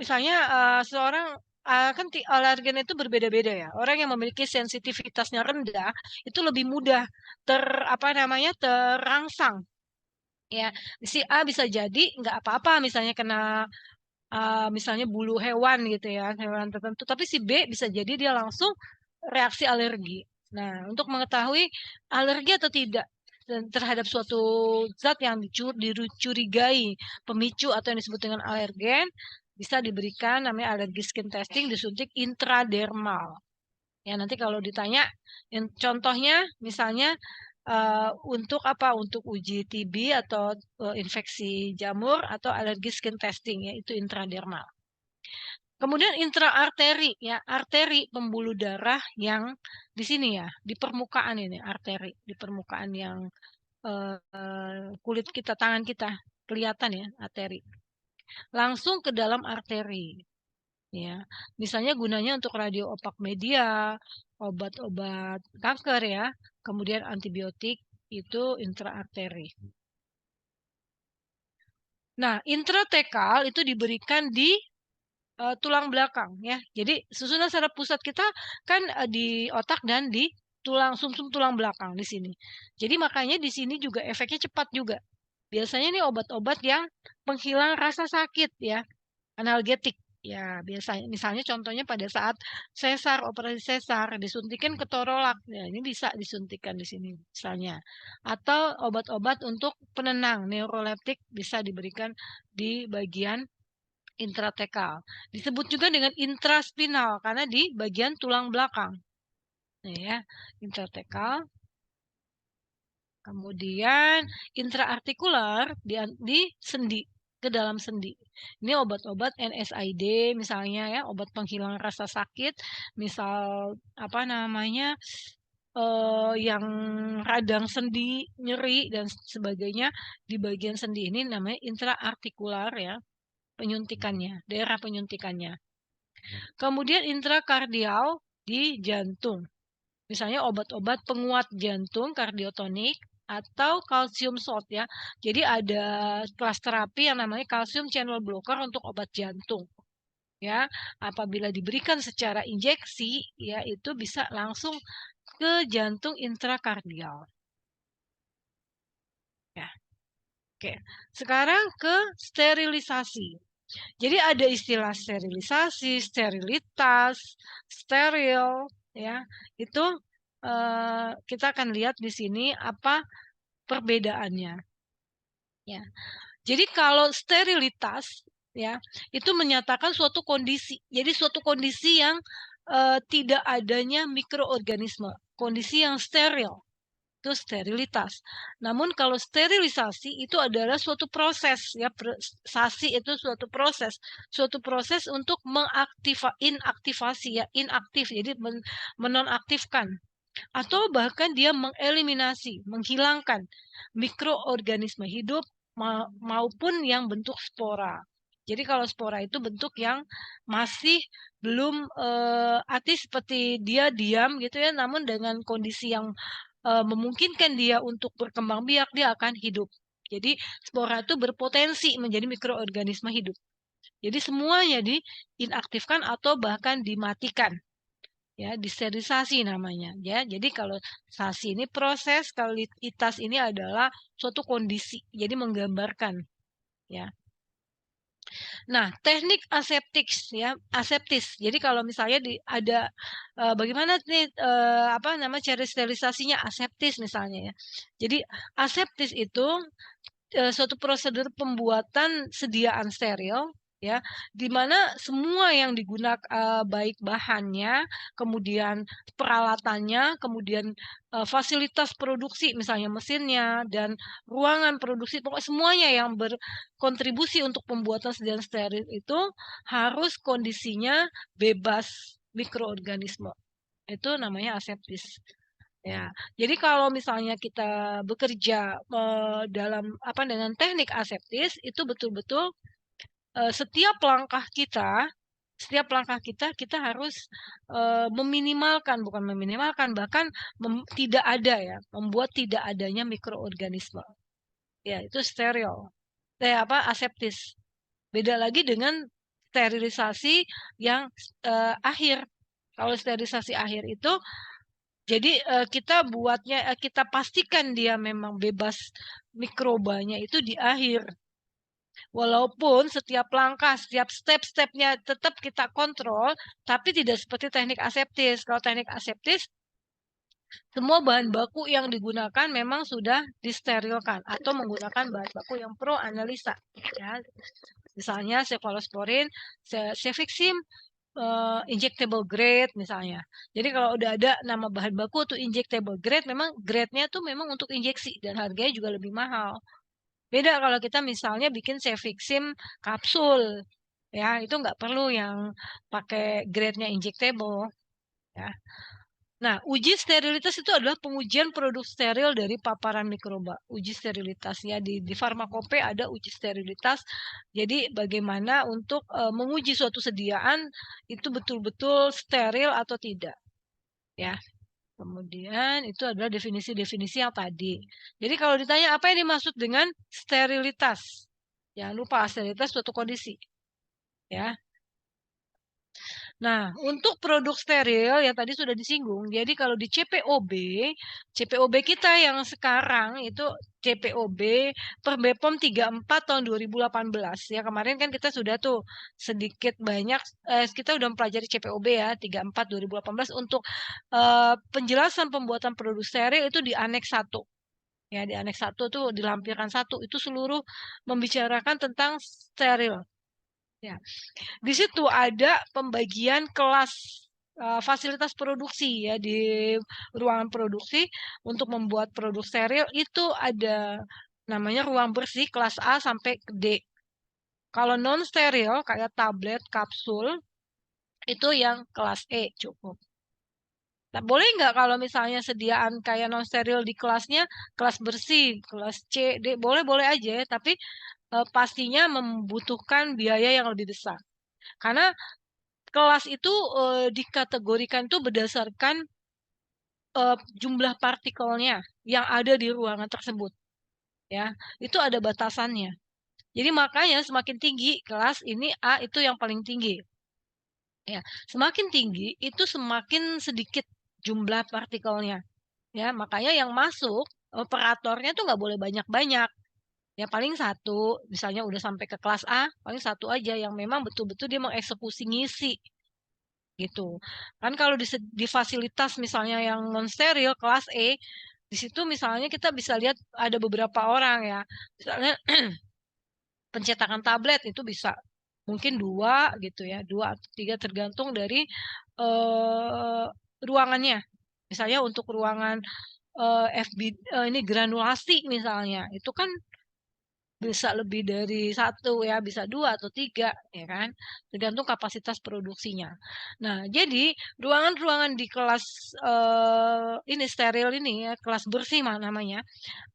misalnya seseorang kan alergen itu berbeda-beda ya. Orang yang memiliki sensitivitasnya rendah itu lebih mudah apa namanya terangsang. Ya, si A bisa jadi nggak apa-apa misalnya kena misalnya bulu hewan gitu ya, hewan tertentu. Tapi si B bisa jadi dia langsung reaksi alergi. Nah, untuk mengetahui alergi atau tidak terhadap suatu zat yang dicurigai pemicu atau yang disebut dengan alergen, bisa diberikan namanya alergi skin testing disuntik intradermal. Ya, nanti kalau ditanya, contohnya misalnya untuk apa? Untuk uji TB atau infeksi jamur atau alergi skin testing, yaitu intradermal. Kemudian intraarteri, ya, arteri pembuluh darah yang di sini ya, di permukaan ini arteri, di permukaan yang kulit kita, tangan kita kelihatan ya arteri. Langsung ke dalam arteri, ya. Misalnya gunanya untuk radio opak media, obat-obat kanker ya, kemudian antibiotik itu intraarteri. Nah, intratekal itu diberikan di tulang belakang ya. Jadi susunan saraf pusat kita kan di otak dan di tulang sumsum tulang belakang di sini. Jadi makanya di sini juga efeknya cepat juga. Biasanya nih obat-obat yang penghilang rasa sakit ya, analgetik. Ya, biasanya misalnya contohnya pada saat sesar, operasi sesar disuntikin ketorolak. Ya, ini bisa disuntikan di sini misalnya. Atau obat-obat untuk penenang, neuroleptik bisa diberikan di bagian intratekal. Disebut juga dengan intraspinal karena di bagian tulang belakang. Nah, ya, intratekal. Kemudian intraartikular di sendi, ke dalam sendi. Ini obat-obat NSAID misalnya ya, obat penghilang rasa sakit, misal apa namanya yang radang sendi, nyeri dan sebagainya di bagian sendi ini namanya intraartikular ya, penyuntikannya, daerah penyuntikannya. Kemudian intrakardial di jantung. Misalnya obat-obat penguat jantung, kardiotonik, atau kalsium salt ya. Jadi ada kelas terapi yang namanya kalsium channel blocker untuk obat jantung. Ya, apabila diberikan secara injeksi, ya itu bisa langsung ke jantung intrakardial. Ya. Oke. Sekarang ke sterilisasi. Jadi ada istilah sterilisasi, sterilitas, steril, ya. Itu kita akan lihat di sini apa perbedaannya. Ya. Jadi kalau sterilitas, ya, itu menyatakan suatu kondisi. Jadi suatu kondisi yang tidak adanya mikroorganisme, kondisi yang steril. Itu sterilitas. Namun kalau sterilisasi itu adalah suatu proses ya, sasi itu suatu proses untuk inaktivasi ya, inaktif. Jadi menonaktifkan atau bahkan dia mengeliminasi, menghilangkan mikroorganisme hidup maupun yang bentuk spora. Jadi kalau spora itu bentuk yang masih belum arti seperti dia diam gitu ya, namun dengan kondisi yang memungkinkan dia untuk berkembang biak, dia akan hidup. Jadi spora itu berpotensi menjadi mikroorganisme hidup. Jadi semuanya diinaktifkan atau bahkan dimatikan. Ya, disterilisasi namanya ya. Jadi kalau sasi ini proses, kalau itas ini adalah suatu kondisi. Jadi menggambarkan ya. Nah, teknik aseptis ya, aseptis. Jadi kalau misalnya ada bagaimana nih apa nama cara sterilisasinya aseptis misalnya ya. Jadi aseptis itu suatu prosedur pembuatan sediaan steril ya, di mana semua yang digunakan baik bahannya, kemudian peralatannya, kemudian fasilitas produksi misalnya mesinnya dan ruangan produksi, pokoknya semuanya yang berkontribusi untuk pembuatan sediaan steril itu harus kondisinya bebas mikroorganisme. Itu namanya aseptis. Ya, jadi kalau misalnya kita bekerja dalam apa dengan teknik aseptis itu betul-betul setiap langkah kita harus meminimalkan, bukan meminimalkan, bahkan tidak ada ya, membuat tidak adanya mikroorganisme. Ya, itu steril. Apa aseptis. Beda lagi dengan sterilisasi yang akhir. Kalau sterilisasi akhir itu jadi kita buatnya kita pastikan dia memang bebas mikrobanya itu di akhir. Walaupun setiap langkah, setiap step-stepnya tetap kita kontrol, tapi tidak seperti teknik aseptis. Kalau teknik aseptis Semua bahan baku yang digunakan memang sudah disterilkan atau menggunakan bahan baku yang pro analisa, ya. Misalnya cefalosporin, cefixim, injectable grade misalnya. Jadi kalau udah ada nama bahan baku tuh injectable grade, memang grade-nya tuh memang untuk injeksi dan harganya juga lebih mahal. Beda kalau kita misalnya bikin cefixim kapsul, ya itu nggak perlu yang pakai grade-nya injectable, ya. Nah, uji sterilitas itu adalah pengujian produk steril dari paparan mikroba. Uji sterilitasnya di farmakope ada uji sterilitas. Jadi bagaimana untuk menguji suatu sediaan itu betul-betul steril atau tidak, ya. Kemudian itu adalah definisi-definisi yang tadi. Jadi kalau ditanya apa yang dimaksud dengan sterilitas? Jangan lupa sterilitas suatu kondisi, ya. Nah, untuk produk steril yang tadi sudah disinggung, jadi kalau di CPOB kita yang sekarang itu CPOB per BPOM 34 tahun 2018. Ya, kemarin kan kita sudah tuh sedikit banyak kita udah mempelajari CPOB ya 34 2018 untuk penjelasan pembuatan produk steril itu di aneks 1. Ya, di aneks 1 tuh dilampirkan 1 itu seluruh membicarakan tentang steril. Ya. Di situ ada pembagian kelas fasilitas produksi ya di ruangan produksi untuk membuat produk steril itu ada namanya ruang bersih kelas A sampai D. Kalau non steril kayak tablet, kapsul itu yang kelas E cukup. Nah, boleh nggak kalau misalnya sediaan kayak non steril di kelasnya kelas bersih, kelas C, D, boleh-boleh aja, tapi pastinya membutuhkan biaya yang lebih besar. Karena kelas itu dikategorikan tuh berdasarkan jumlah partikelnya yang ada di ruangan tersebut, ya. Itu ada batasannya. Jadi makanya semakin tinggi kelas ini A itu yang paling tinggi. Ya, semakin tinggi itu semakin sedikit jumlah partikelnya. Ya, makanya yang masuk operatornya tuh nggak boleh banyak-banyak. Ya paling satu, misalnya udah sampai ke kelas A, paling satu aja yang memang betul-betul dia mengeksekusi ngisi. Gitu. Kan kalau di fasilitas misalnya yang non steril kelas E, di situ misalnya kita bisa lihat ada beberapa orang ya. Misalnya pencetakan tablet itu bisa mungkin 2 gitu ya, 2 atau 3 tergantung dari ruangannya. Misalnya untuk ruangan ini granulasi misalnya, itu kan bisa lebih dari 1 ya, bisa 2 atau 3 ya kan, tergantung kapasitas produksinya. Nah, jadi ruangan-ruangan di kelas ini steril ini ya, kelas bersih namanya,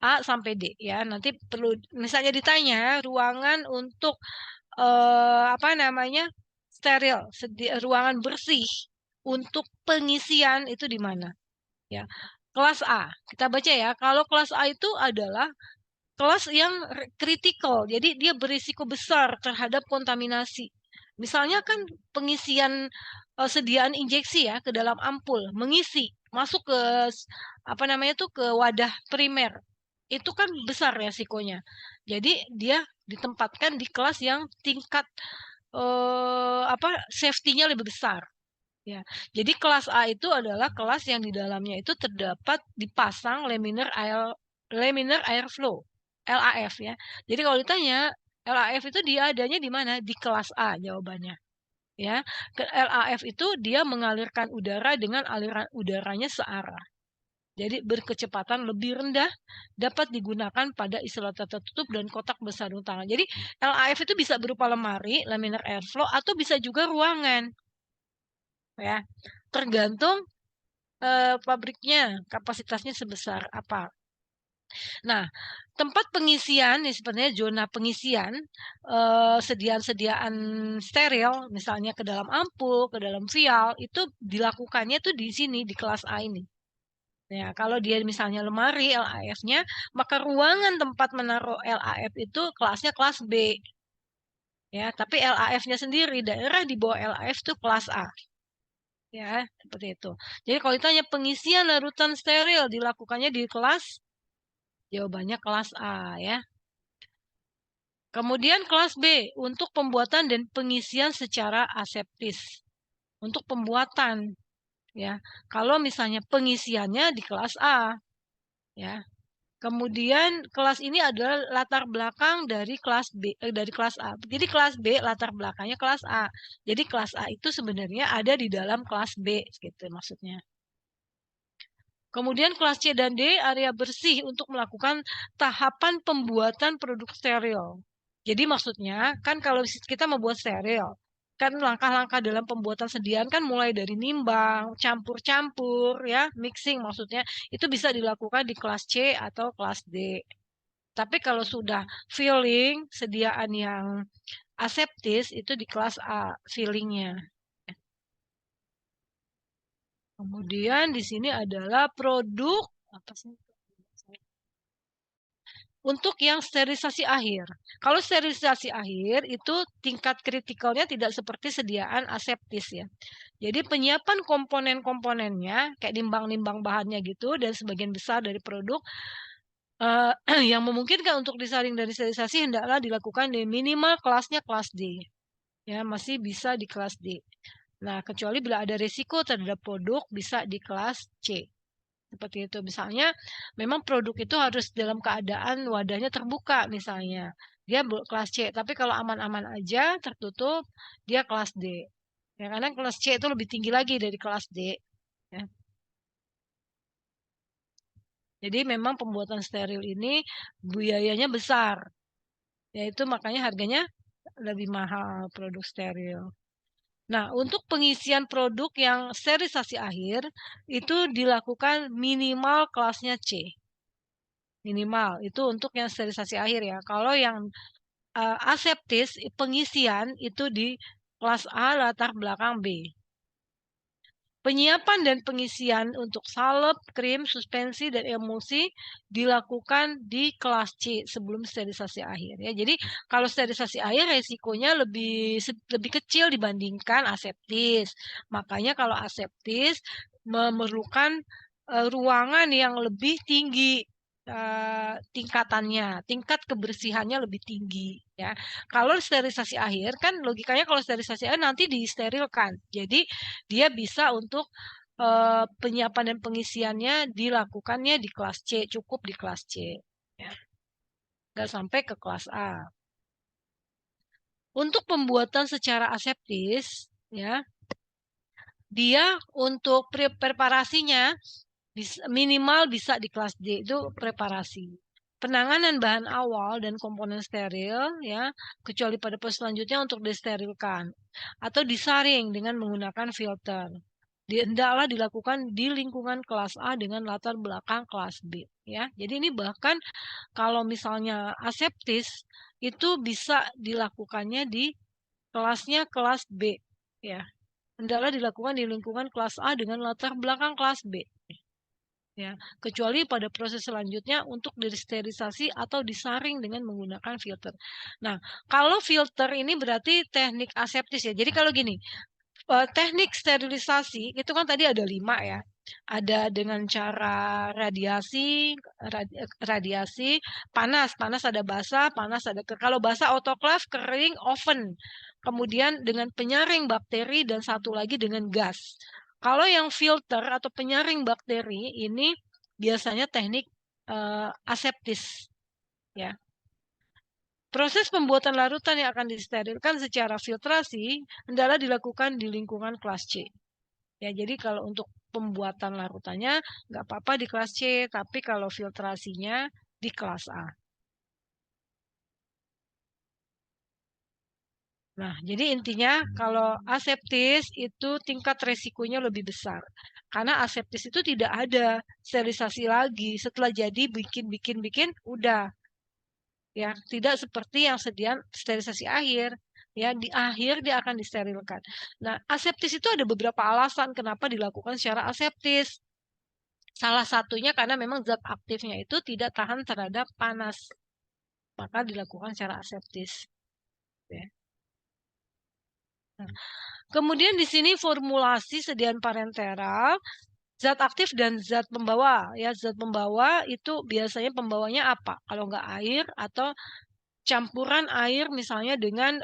A sampai D ya. Nanti perlu misalnya ditanya ruangan untuk apa namanya, steril, ruangan bersih untuk pengisian itu di mana ya. Kelas A, kita baca ya, kalau kelas A itu adalah kelas yang kritikal, jadi dia berisiko besar terhadap kontaminasi. Misalnya kan pengisian sediaan injeksi ya ke dalam ampul, mengisi masuk ke apa namanya tuh ke wadah primer. Itu kan besar resikonya. Jadi dia ditempatkan di kelas yang tingkat apa safety-nya lebih besar. Ya, jadi kelas A itu adalah kelas yang di dalamnya itu terdapat dipasang laminar air flow, LAF ya. Jadi kalau ditanya LAF itu dia adanya di mana? Di kelas A jawabannya. Ya, LAF itu dia mengalirkan udara dengan aliran udaranya searah. Jadi berkecepatan lebih rendah, dapat digunakan pada isolator tertutup dan kotak bersarung tangan. Jadi LAF itu bisa berupa lemari, laminar airflow, atau bisa juga ruangan. Ya, tergantung pabriknya, kapasitasnya sebesar apa. Nah, tempat pengisian nih sebenarnya zona pengisian sediaan-sediaan steril, misalnya ke dalam ampul, ke dalam vial, itu dilakukannya tuh di sini di kelas A ini. Ya, kalau dia misalnya lemari LAF-nya, maka ruangan tempat menaruh LAF itu kelasnya kelas B. Ya, tapi LAF-nya sendiri daerah di bawah LAF itu kelas A. Ya, seperti itu. Jadi kalau ditanya pengisian larutan steril dilakukannya di kelas, jawabannya kelas A ya. Kemudian kelas B untuk pembuatan dan pengisian secara aseptis. Untuk pembuatan ya. Kalau misalnya pengisiannya di kelas A, ya. Kemudian kelas ini adalah latar belakang dari kelas B, dari kelas A. Jadi kelas B latar belakangnya kelas A. Jadi kelas A itu sebenarnya ada di dalam kelas B, gitu maksudnya. Kemudian kelas C dan D area bersih untuk melakukan tahapan pembuatan produk steril. Jadi maksudnya kan kalau kita membuat steril, kan langkah-langkah dalam pembuatan sediaan kan mulai dari nimbang, campur-campur, ya, mixing maksudnya itu bisa dilakukan di kelas C atau kelas D. Tapi kalau sudah filling, sediaan yang aseptis itu di kelas A, fillingnya. Kemudian di sini adalah produk apa sih? Untuk yang sterilisasi akhir. Kalau sterilisasi akhir itu tingkat kritikalnya tidak seperti sediaan aseptis ya. Jadi penyiapan komponen-komponennya kayak nimbang-nimbang bahannya gitu dan sebagian besar dari produk yang memungkinkan untuk disaring dari sterilisasi hendaklah dilakukan di minimal kelasnya kelas D. Ya, masih bisa di kelas D. Nah, kecuali bila ada risiko terhadap produk bisa di kelas C. Seperti itu. Misalnya, memang produk itu harus dalam keadaan wadahnya terbuka misalnya. Dia kelas C, tapi kalau aman-aman aja, tertutup, dia kelas D. Ya, karena kelas C itu lebih tinggi lagi dari kelas D. Ya. Jadi memang pembuatan steril ini biayanya besar. Yaitu makanya harganya lebih mahal produk steril. Nah, untuk pengisian produk yang sterilisasi akhir itu dilakukan minimal kelasnya C. Minimal itu untuk yang sterilisasi akhir ya. Kalau yang aseptis pengisian itu di kelas A latar belakang B. Penyiapan dan pengisian untuk salep, krim, suspensi, dan emulsi dilakukan di kelas C sebelum sterilisasi akhir. Ya, jadi kalau sterilisasi akhir resikonya lebih kecil dibandingkan aseptis. Makanya kalau aseptis memerlukan ruangan yang lebih tinggi tingkatannya, tingkat kebersihannya lebih tinggi. Ya, kalau sterilisasi akhir kan logikanya kalau sterilisasi akhir nanti disterilkan. Jadi dia bisa untuk penyiapan dan pengisiannya dilakukannya di kelas C, cukup di kelas C. Ya. Nggak sampai ke kelas A. Untuk pembuatan secara aseptis, ya, dia untuk preparasinya minimal bisa di kelas D, itu preparasi. Penanganan bahan awal dan komponen steril, ya, kecuali pada proses selanjutnya untuk disterilkan atau disaring dengan menggunakan filter. Hendaklah dilakukan di lingkungan kelas A dengan latar belakang kelas B. Ya, jadi ini bahkan kalau misalnya aseptis itu bisa dilakukannya di kelasnya kelas B. Ya, hendaklah dilakukan di lingkungan kelas A dengan latar belakang kelas B. Ya, kecuali pada proses selanjutnya untuk disterilisasi atau disaring dengan menggunakan filter. Nah, kalau filter ini berarti teknik aseptis ya. Jadi kalau gini, teknik sterilisasi itu kan tadi ada 5 ya. Ada dengan cara radiasi, panas ada basah, panas ada kalau basah autoclave, kering oven. Kemudian dengan penyaring bakteri dan satu lagi dengan gas. Kalau yang filter atau penyaring bakteri ini biasanya teknik aseptis ya. Proses pembuatan larutan yang akan disterilkan secara filtrasi hendaklah dilakukan di lingkungan kelas C. Ya, jadi kalau untuk pembuatan larutannya nggak apa-apa di kelas C, tapi kalau filtrasinya di kelas A. Nah, jadi intinya kalau aseptis itu tingkat resikonya lebih besar. Karena aseptis itu tidak ada sterilisasi lagi. Setelah jadi bikin, udah. Ya, tidak seperti yang sterilisasi akhir. Ya, di akhir dia akan disterilkan. Nah, aseptis itu ada beberapa alasan kenapa dilakukan secara aseptis. Salah satunya karena memang zat aktifnya itu tidak tahan terhadap panas. Maka dilakukan secara aseptis. Ya. Nah, kemudian di sini formulasi sediaan parenteral, zat aktif dan zat pembawa. Ya, zat pembawa itu biasanya pembawanya apa? Kalau nggak air atau campuran air misalnya dengan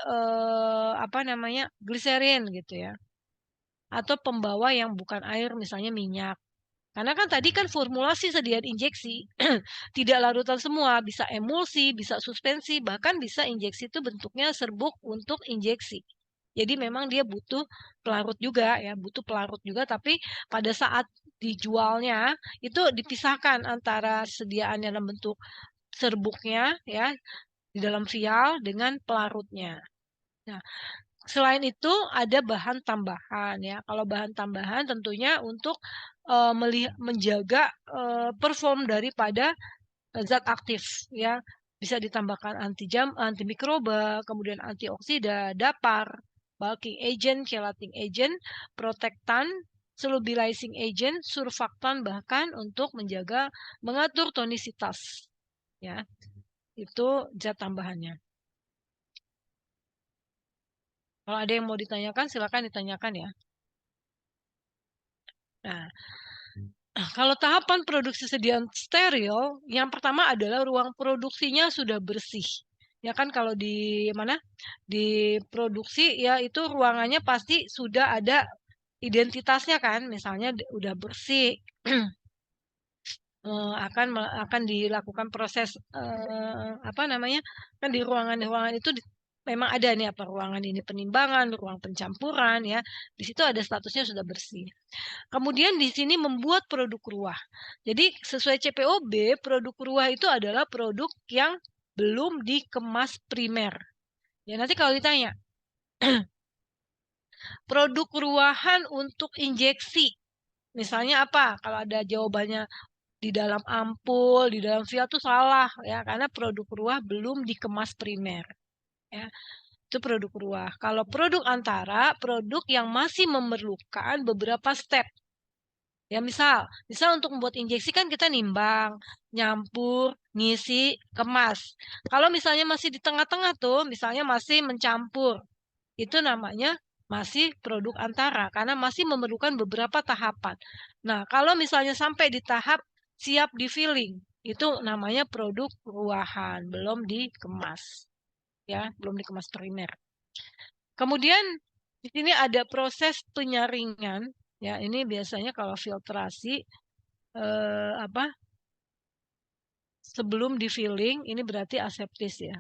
apa namanya gliserin gitu ya. atau pembawa yang bukan air, misalnya minyak. Karena kan tadi kan formulasi sediaan injeksi, tidak larutan semua, bisa emulsi, bisa suspensi, bahkan bisa injeksi itu bentuknya serbuk untuk injeksi. Jadi memang dia butuh pelarut juga ya, butuh pelarut juga, tapi pada saat dijualnya itu dipisahkan antara sediaan dalam bentuk serbuknya ya di dalam vial dengan pelarutnya. Nah, selain itu ada bahan tambahan ya. Kalau bahan tambahan tentunya untuk menjaga perform daripada zat aktif ya. Bisa ditambahkan antimikroba, kemudian antioksida, dapar, bulking agent, chelating agent, protectant, solubilizing agent, surfaktan, bahkan untuk mengatur tonisitas ya. Itu zat tambahannya. Kalau ada yang mau ditanyakan, silakan ditanyakan ya. Nah, kalau tahapan produksi sediaan steril, yang pertama adalah ruang produksinya sudah bersih. Ya kan kalau di mana? Di produksi ya itu ruangannya pasti sudah ada identitasnya kan, misalnya udah bersih. Akan dilakukan proses apa namanya? Kan di ruangan-ruangan itu memang ada nih apa ruangan ini penimbangan, ruang pencampuran ya. Di situ ada statusnya sudah bersih. Kemudian di sini membuat produk ruah. Jadi sesuai CPOB, produk ruah itu adalah produk yang belum dikemas primer. Ya nanti kalau ditanya, produk ruahan untuk injeksi, misalnya apa? Kalau ada jawabannya di dalam ampul, di dalam vial itu salah ya, karena produk ruah belum dikemas primer. Ya, itu produk ruah. Kalau produk antara, produk yang masih memerlukan beberapa step. Ya misal untuk membuat injeksi kan kita nimbang, nyampur, ngisi, kemas. Kalau misalnya masih di tengah-tengah tuh, misalnya masih mencampur, itu namanya masih produk antara karena masih memerlukan beberapa tahapan. Nah, kalau misalnya sampai di tahap siap di filling, itu namanya produk ruahan, belum dikemas. Ya, belum dikemas primer. Kemudian di sini ada proses penyaringan. Ya, ini biasanya kalau filtrasi apa sebelum di filling ini berarti aseptis ya.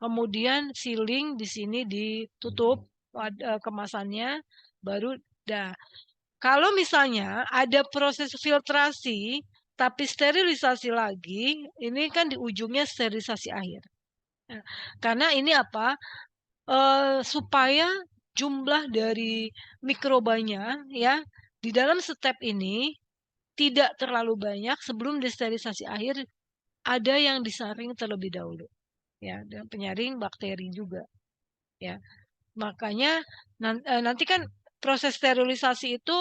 Kemudian sealing di sini ditutup kemasannya baru dah. Kalau misalnya ada proses filtrasi tapi sterilisasi lagi, ini kan di ujungnya sterilisasi akhir. Nah, karena ini apa? Supaya jumlah dari mikrobanya ya di dalam step ini tidak terlalu banyak sebelum disterilisasi akhir ada yang disaring terlebih dahulu ya dan penyaring bakteri juga ya makanya nanti kan proses sterilisasi itu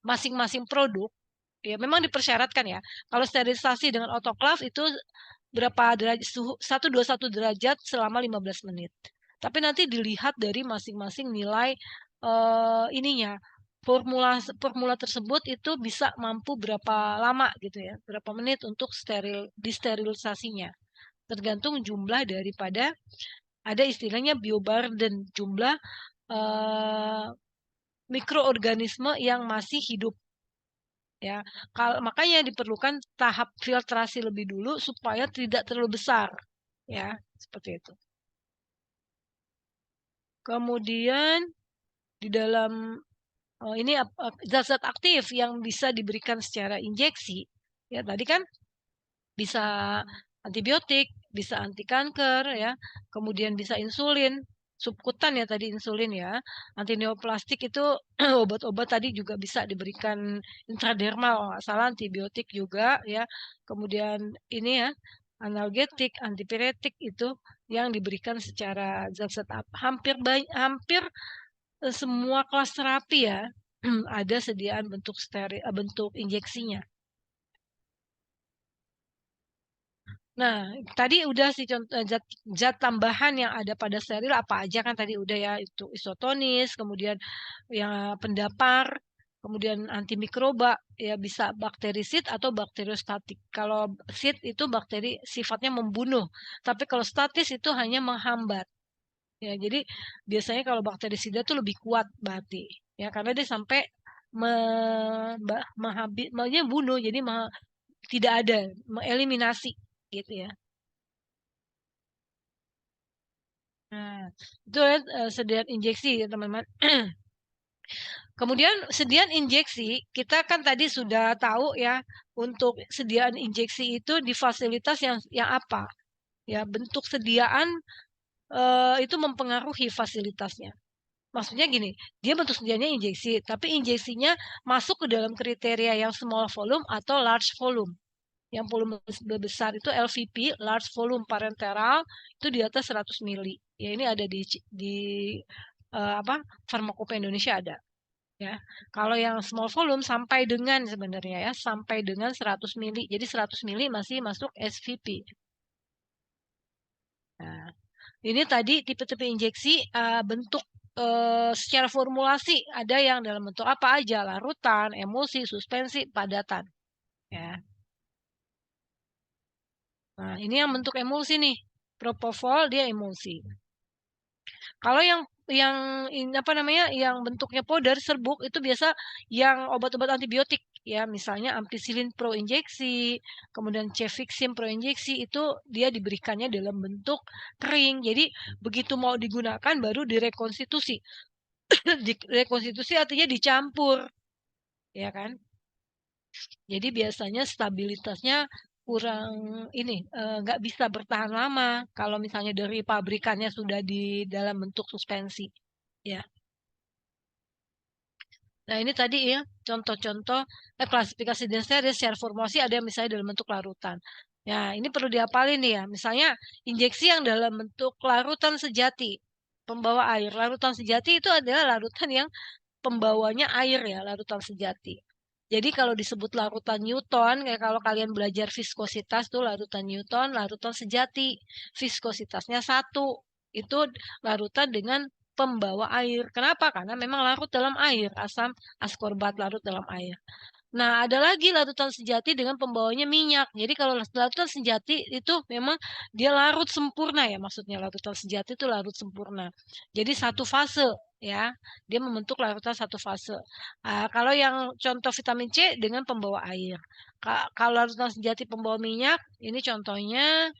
masing-masing produk ya memang dipersyaratkan ya kalau sterilisasi dengan autoclave itu berapa derajat suhu 121 derajat selama 15 menit tapi nanti dilihat dari masing-masing nilai ininya formula tersebut itu bisa mampu berapa lama gitu ya berapa menit untuk disterilisasinya tergantung jumlah daripada ada istilahnya bioburden jumlah mikroorganisme yang masih hidup ya. Makanya diperlukan tahap filtrasi lebih dulu supaya tidak terlalu besar ya, seperti itu. Kemudian di dalam ini zat-zat aktif yang bisa diberikan secara injeksi. Ya, tadi kan bisa antibiotik, bisa anti kanker ya, kemudian bisa insulin, subkutan ya tadi insulin ya, anti neoplastik itu obat-obat tadi juga bisa diberikan intradermal, nggak salah antibiotik juga ya, kemudian ini ya analgetik, antipiretik itu yang diberikan secara zat-zat hampir semua kelas terapi ya ada sediaan bentuk injeksinya. Nah, tadi udah sih contoh zat tambahan yang ada pada steril apa aja kan tadi udah ya itu isotonis, kemudian yang pendapar, kemudian antimikroba ya bisa bakterisid atau bakteriostatik. Kalau sid itu bakteri sifatnya membunuh, tapi kalau statis itu hanya menghambat. Ya, jadi biasanya kalau bakterisida tuh lebih kuat berarti. Ya, karena dia sampai maksudnya bunuh, jadi tidak ada, mengeliminasi gitu ya. Nah, itu sediaan injeksi ya teman-teman. Kemudian sediaan injeksi, kita kan tadi sudah tahu ya, untuk sediaan injeksi itu di fasilitas yang apa? Ya, bentuk sediaan itu mempengaruhi fasilitasnya. Maksudnya gini, dia bentuk sediaannya injeksi, tapi injeksinya masuk ke dalam kriteria yang small volume atau large volume. Yang volume besar itu LVP, large volume parenteral, itu di atas 100 mili. Ya, ini ada di apa? Farmakope Indonesia ada. Ya, kalau yang small volume sampai dengan sebenarnya ya, sampai dengan 100 mili. Jadi 100 mili masih masuk SVP. Nah, ini tadi tipe-tipe injeksi bentuk secara formulasi ada yang dalam bentuk apa aja, larutan, emulsi, suspensi, padatan. Ya. Nah, ini yang bentuk emulsi nih. Propofol dia emulsi. Kalau yang apa namanya, yang bentuknya powder serbuk itu biasa yang obat-obat antibiotik ya, misalnya ampicillin pro injeksi, kemudian cefixim pro injeksi itu dia diberikannya dalam bentuk kering. Jadi begitu mau digunakan baru direkonstitusi. Direkonstitusi artinya dicampur, ya kan? Jadi biasanya stabilitasnya kurang ini nggak bisa bertahan lama kalau misalnya dari pabrikannya sudah di dalam bentuk suspensi. Ya. Nah, ini tadi ya contoh-contoh klasifikasi densanya ada secara formulasi, ada yang misalnya dalam bentuk larutan. Ya, ini perlu diapalin nih ya. Misalnya injeksi yang dalam bentuk larutan sejati, pembawa air. Larutan sejati itu adalah larutan yang pembawanya air ya, larutan sejati. Jadi kalau disebut larutan Newton, kayak kalau kalian belajar viskositas tuh larutan Newton, larutan sejati. Viskositasnya 1. Itu larutan dengan pembawa air. Kenapa? Karena memang larut dalam air, asam askorbat larut dalam air. Nah, ada lagi larutan sejati dengan pembawanya minyak. Jadi kalau larutan sejati itu memang dia larut sempurna ya, maksudnya larutan sejati itu larut sempurna. Jadi satu fase ya, dia membentuk larutan satu fase. Kalau yang contoh vitamin C dengan pembawa air. Kalau larutan sejati pembawa minyak, ini contohnya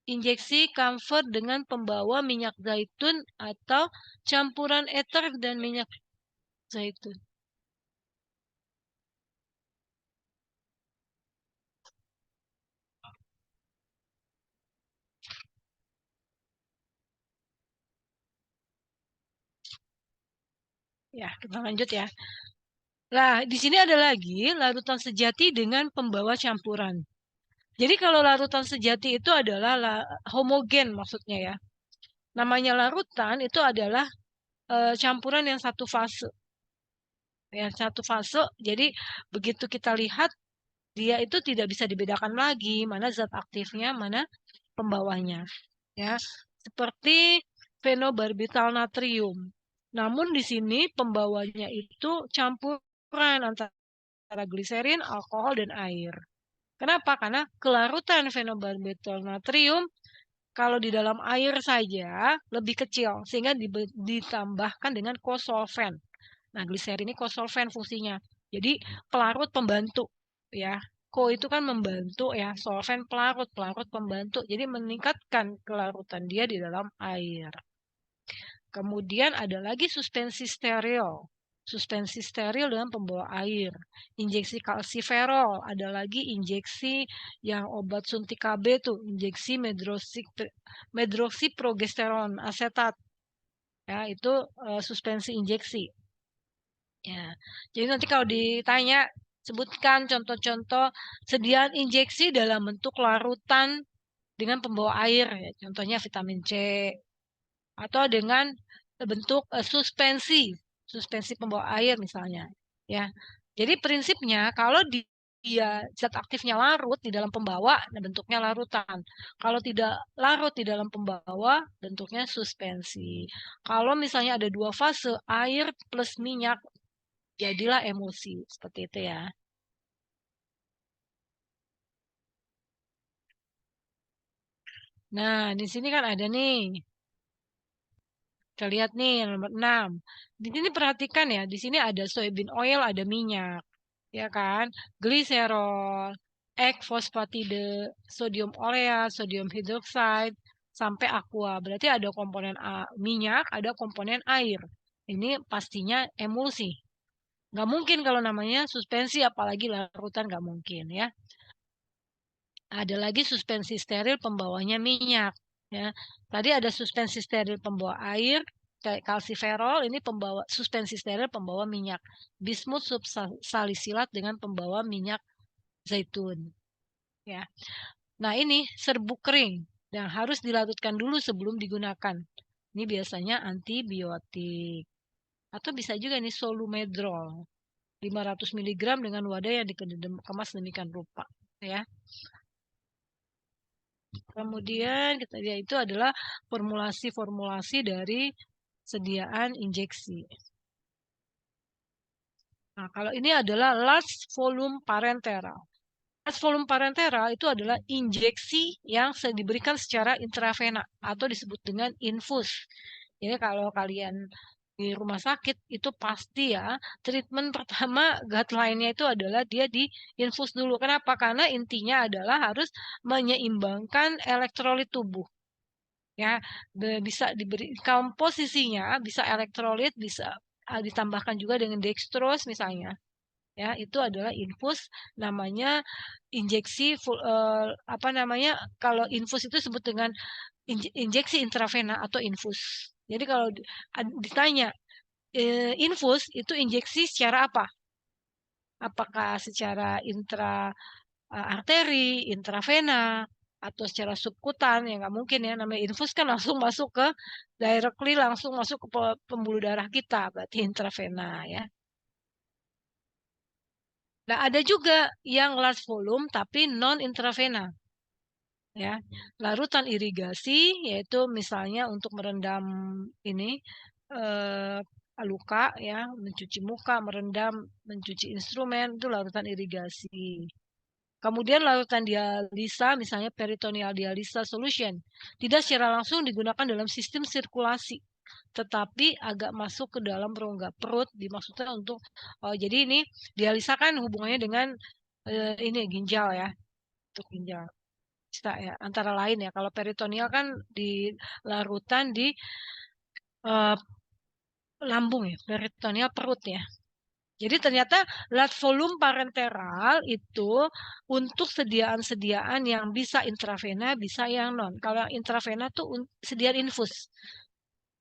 injeksi camphor dengan pembawa minyak zaitun atau campuran ether dan minyak zaitun. Ya, kita lanjut ya. Nah, di sini ada lagi larutan sejati dengan pembawa campuran. Jadi kalau larutan sejati itu adalah homogen maksudnya ya. Namanya larutan itu adalah campuran yang satu fase. Ya, satu fase. Jadi begitu kita lihat dia itu tidak bisa dibedakan lagi mana zat aktifnya, mana pembawanya. Ya, seperti fenobarbital natrium. Namun di sini pembawanya itu campuran antara gliserin, alkohol, dan air. Kenapa? Karena kelarutan fenobarbital natrium kalau di dalam air saja lebih kecil sehingga ditambahkan dengan kosolven. Nah, gliserin ini kosolven fungsinya. Jadi pelarut pembantu ya. Ko itu kan membantu ya, solven pelarut, pelarut pembantu. Jadi meningkatkan kelarutan dia di dalam air. Kemudian ada lagi suspensi steril. Suspensi steril dengan pembawa air. Injeksi kalsiferol. Ada lagi injeksi yang obat suntik KB tuh. Injeksi medroksiprogesteron asetat. Ya, itu suspensi injeksi. Ya. Jadi nanti kalau ditanya, sebutkan contoh-contoh sediaan injeksi dalam bentuk larutan dengan pembawa air. Ya. Contohnya vitamin C. Atau dengan bentuk suspensi pembawa air misalnya, ya. Jadi prinsipnya kalau dia zat aktifnya larut di dalam pembawa, nah bentuknya larutan. Kalau tidak larut di dalam pembawa, bentuknya suspensi. Kalau misalnya ada dua fase, air plus minyak, jadilah emulsi. Seperti itu ya. Nah, di sini kan ada nih Kita lihat nih yang nomor 6. Di sini perhatikan ya, di sini ada soybean oil, ada minyak, ya kan? Gliserol, egg fosfatide, sodium urea, sodium hydroxide, sampai aqua. Berarti ada komponen minyak, ada komponen air. Ini pastinya emulsi. Nggak mungkin kalau namanya suspensi, apalagi larutan nggak mungkin ya. Ada lagi suspensi steril pembawanya minyak. Ya. Tadi ada suspensi steril pembawa air, kayak kalsiferol, ini pembawa suspensi steril pembawa minyak. Bismut subsalisilat dengan pembawa minyak zaitun. Ya. Nah ini serbuk kering yang harus dilarutkan dulu sebelum digunakan. Ini biasanya antibiotik. Atau bisa juga nih solumedrol. 500 mg dengan wadah yang dikemas demikian rupa. Ya. Kemudian kita lihat itu adalah formulasi-formulasi dari sediaan injeksi. Nah, kalau ini adalah large volume parenteral. Large volume parenteral itu adalah injeksi yang diberikan secara intravena atau disebut dengan infus. Jadi kalau kalian di rumah sakit itu pasti ya treatment pertama guideline-nya itu adalah dia di infus dulu. Kenapa? Karena intinya adalah harus menyeimbangkan elektrolit tubuh. Ya, bisa diberi komposisinya, bisa elektrolit, bisa ditambahkan juga dengan dextrose misalnya. Ya, itu adalah infus, namanya injeksi apa namanya? Kalau infus itu disebut dengan injeksi intravena atau infus. Jadi kalau ditanya infus itu injeksi secara apa? Apakah secara arteri, intravena, atau secara subkutan? Ya nggak mungkin ya, namanya infus kan langsung masuk ke directly, langsung masuk ke pembuluh darah kita, berarti intravena ya. Nah ada juga yang large volume tapi non intravena. Ya, larutan irigasi yaitu misalnya untuk merendam ini luka ya, mencuci muka, merendam, mencuci instrumen itu larutan irigasi. Kemudian larutan dialisa misalnya peritoneal dialisa solution tidak secara langsung digunakan dalam sistem sirkulasi tetapi agak masuk ke dalam rongga perut dimaksudkan untuk jadi ini dialisa kan hubungannya dengan ini ginjal ya, untuk ginjal. Bisa ya, antara lain ya. Kalau peritoneal kan di larutan di uh, lambung ya, peritoneal perut ya. Jadi ternyata large volume parenteral itu untuk sediaan-sediaan yang bisa intravena, bisa yang non. Kalau yang intravena tuh sediaan infus.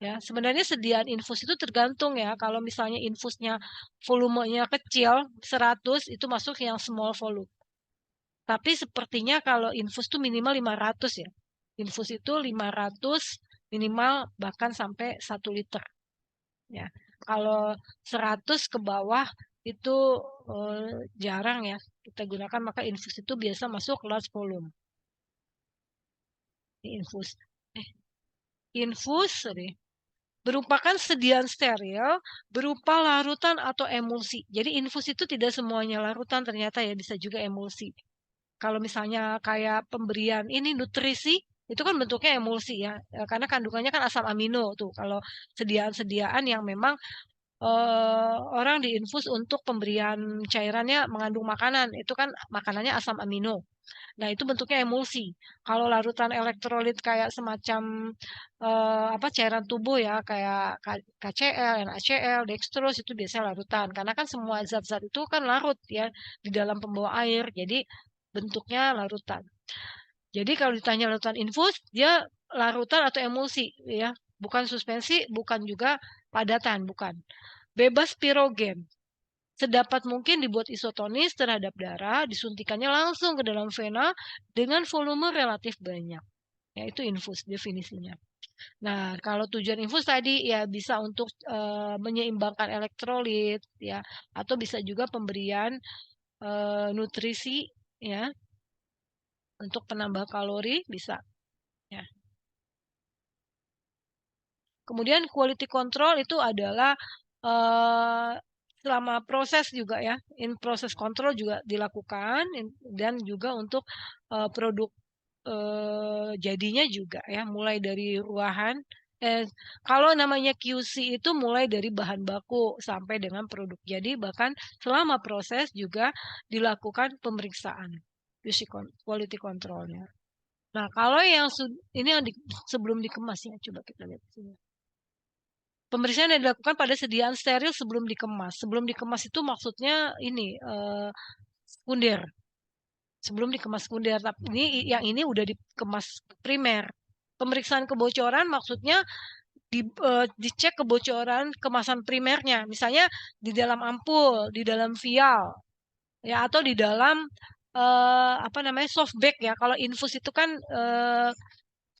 Ya, sebenarnya sediaan infus itu tergantung ya. Kalau misalnya infusnya volumenya kecil, 100 itu masuk yang small volume. Tapi sepertinya kalau infus itu minimal 500 ya. Infus itu 500 minimal bahkan sampai 1 liter. Ya. Kalau 100 ke bawah itu jarang ya kita gunakan, maka infus itu biasa masuk large volume. Infus. Infus sorry, merupakan sediaan steril berupa larutan atau emulsi. Jadi infus itu tidak semuanya larutan ternyata ya, bisa juga emulsi. Kalau misalnya kayak pemberian ini nutrisi, itu kan bentuknya emulsi ya, karena kandungannya kan asam amino tuh. Kalau sediaan-sediaan yang memang orang diinfus untuk pemberian cairannya mengandung makanan, itu kan makanannya asam amino. Nah, itu bentuknya emulsi. Kalau larutan elektrolit kayak semacam apa cairan tubuh ya, kayak KCl, NaCl, dextrose itu biasanya larutan. Karena kan semua zat-zat itu kan larut ya di dalam pembawa air. Jadi bentuknya larutan. Jadi kalau ditanya larutan infus, dia larutan atau emulsi ya, bukan suspensi, bukan juga padatan, bukan. Bebas pirogen. Sedapat mungkin dibuat isotonis terhadap darah, disuntikannya langsung ke dalam vena dengan volume relatif banyak. Ya, itu infus definisinya. Nah, kalau tujuan infus tadi ya bisa untuk menyeimbangkan elektrolit ya, atau bisa juga pemberian nutrisi ya, untuk penambah kalori bisa ya. Kemudian quality control itu adalah selama proses juga ya, in proses control juga dilakukan dan juga untuk produk jadinya juga ya, mulai dari ruahan kalau namanya QC itu mulai dari bahan baku sampai dengan produk jadi, bahkan selama proses juga dilakukan pemeriksaan quality controlnya. Nah, kalau yang ini yang sebelum dikemas ya, coba kita lihat sini. Pemeriksaan yang dilakukan pada sediaan steril sebelum dikemas. Sebelum dikemas itu maksudnya ini sekunder. Sebelum dikemas sekunder, tapi yang ini udah dikemas primer. Pemeriksaan kebocoran maksudnya dicek kebocoran kemasan primernya, misalnya di dalam ampul, di dalam vial, ya, atau di dalam apa namanya soft bag ya. Kalau infus itu kan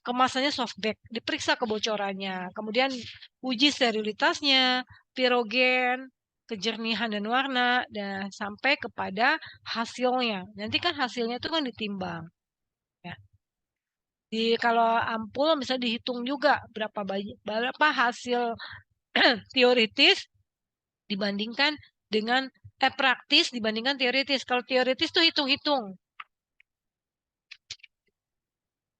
kemasannya soft bag, diperiksa kebocorannya, kemudian uji sterilitasnya, pirogen, kejernihan dan warna, dan sampai kepada hasilnya. Nanti kan hasilnya itu kan ditimbang. Ya. Kalau ampul misalnya dihitung juga berapa hasil teoritis dibandingkan dengan praktis dibandingkan teoritis. Kalau teoritis tuh hitung-hitung.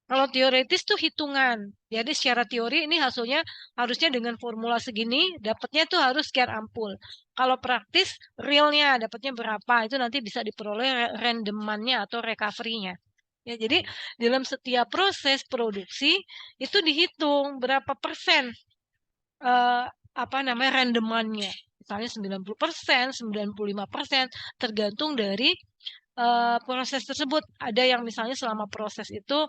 Kalau teoritis tuh hitungan. Jadi secara teori ini hasilnya harusnya dengan formula segini, dapatnya tuh harus sekian ampul. Kalau praktis, realnya dapatnya berapa, itu nanti bisa diperoleh randomannya atau recovery-nya. Ya, jadi dalam setiap proses produksi itu dihitung berapa persen apa namanya randomannya. Misalnya 90%, 95%, tergantung dari proses tersebut. Ada yang misalnya selama proses itu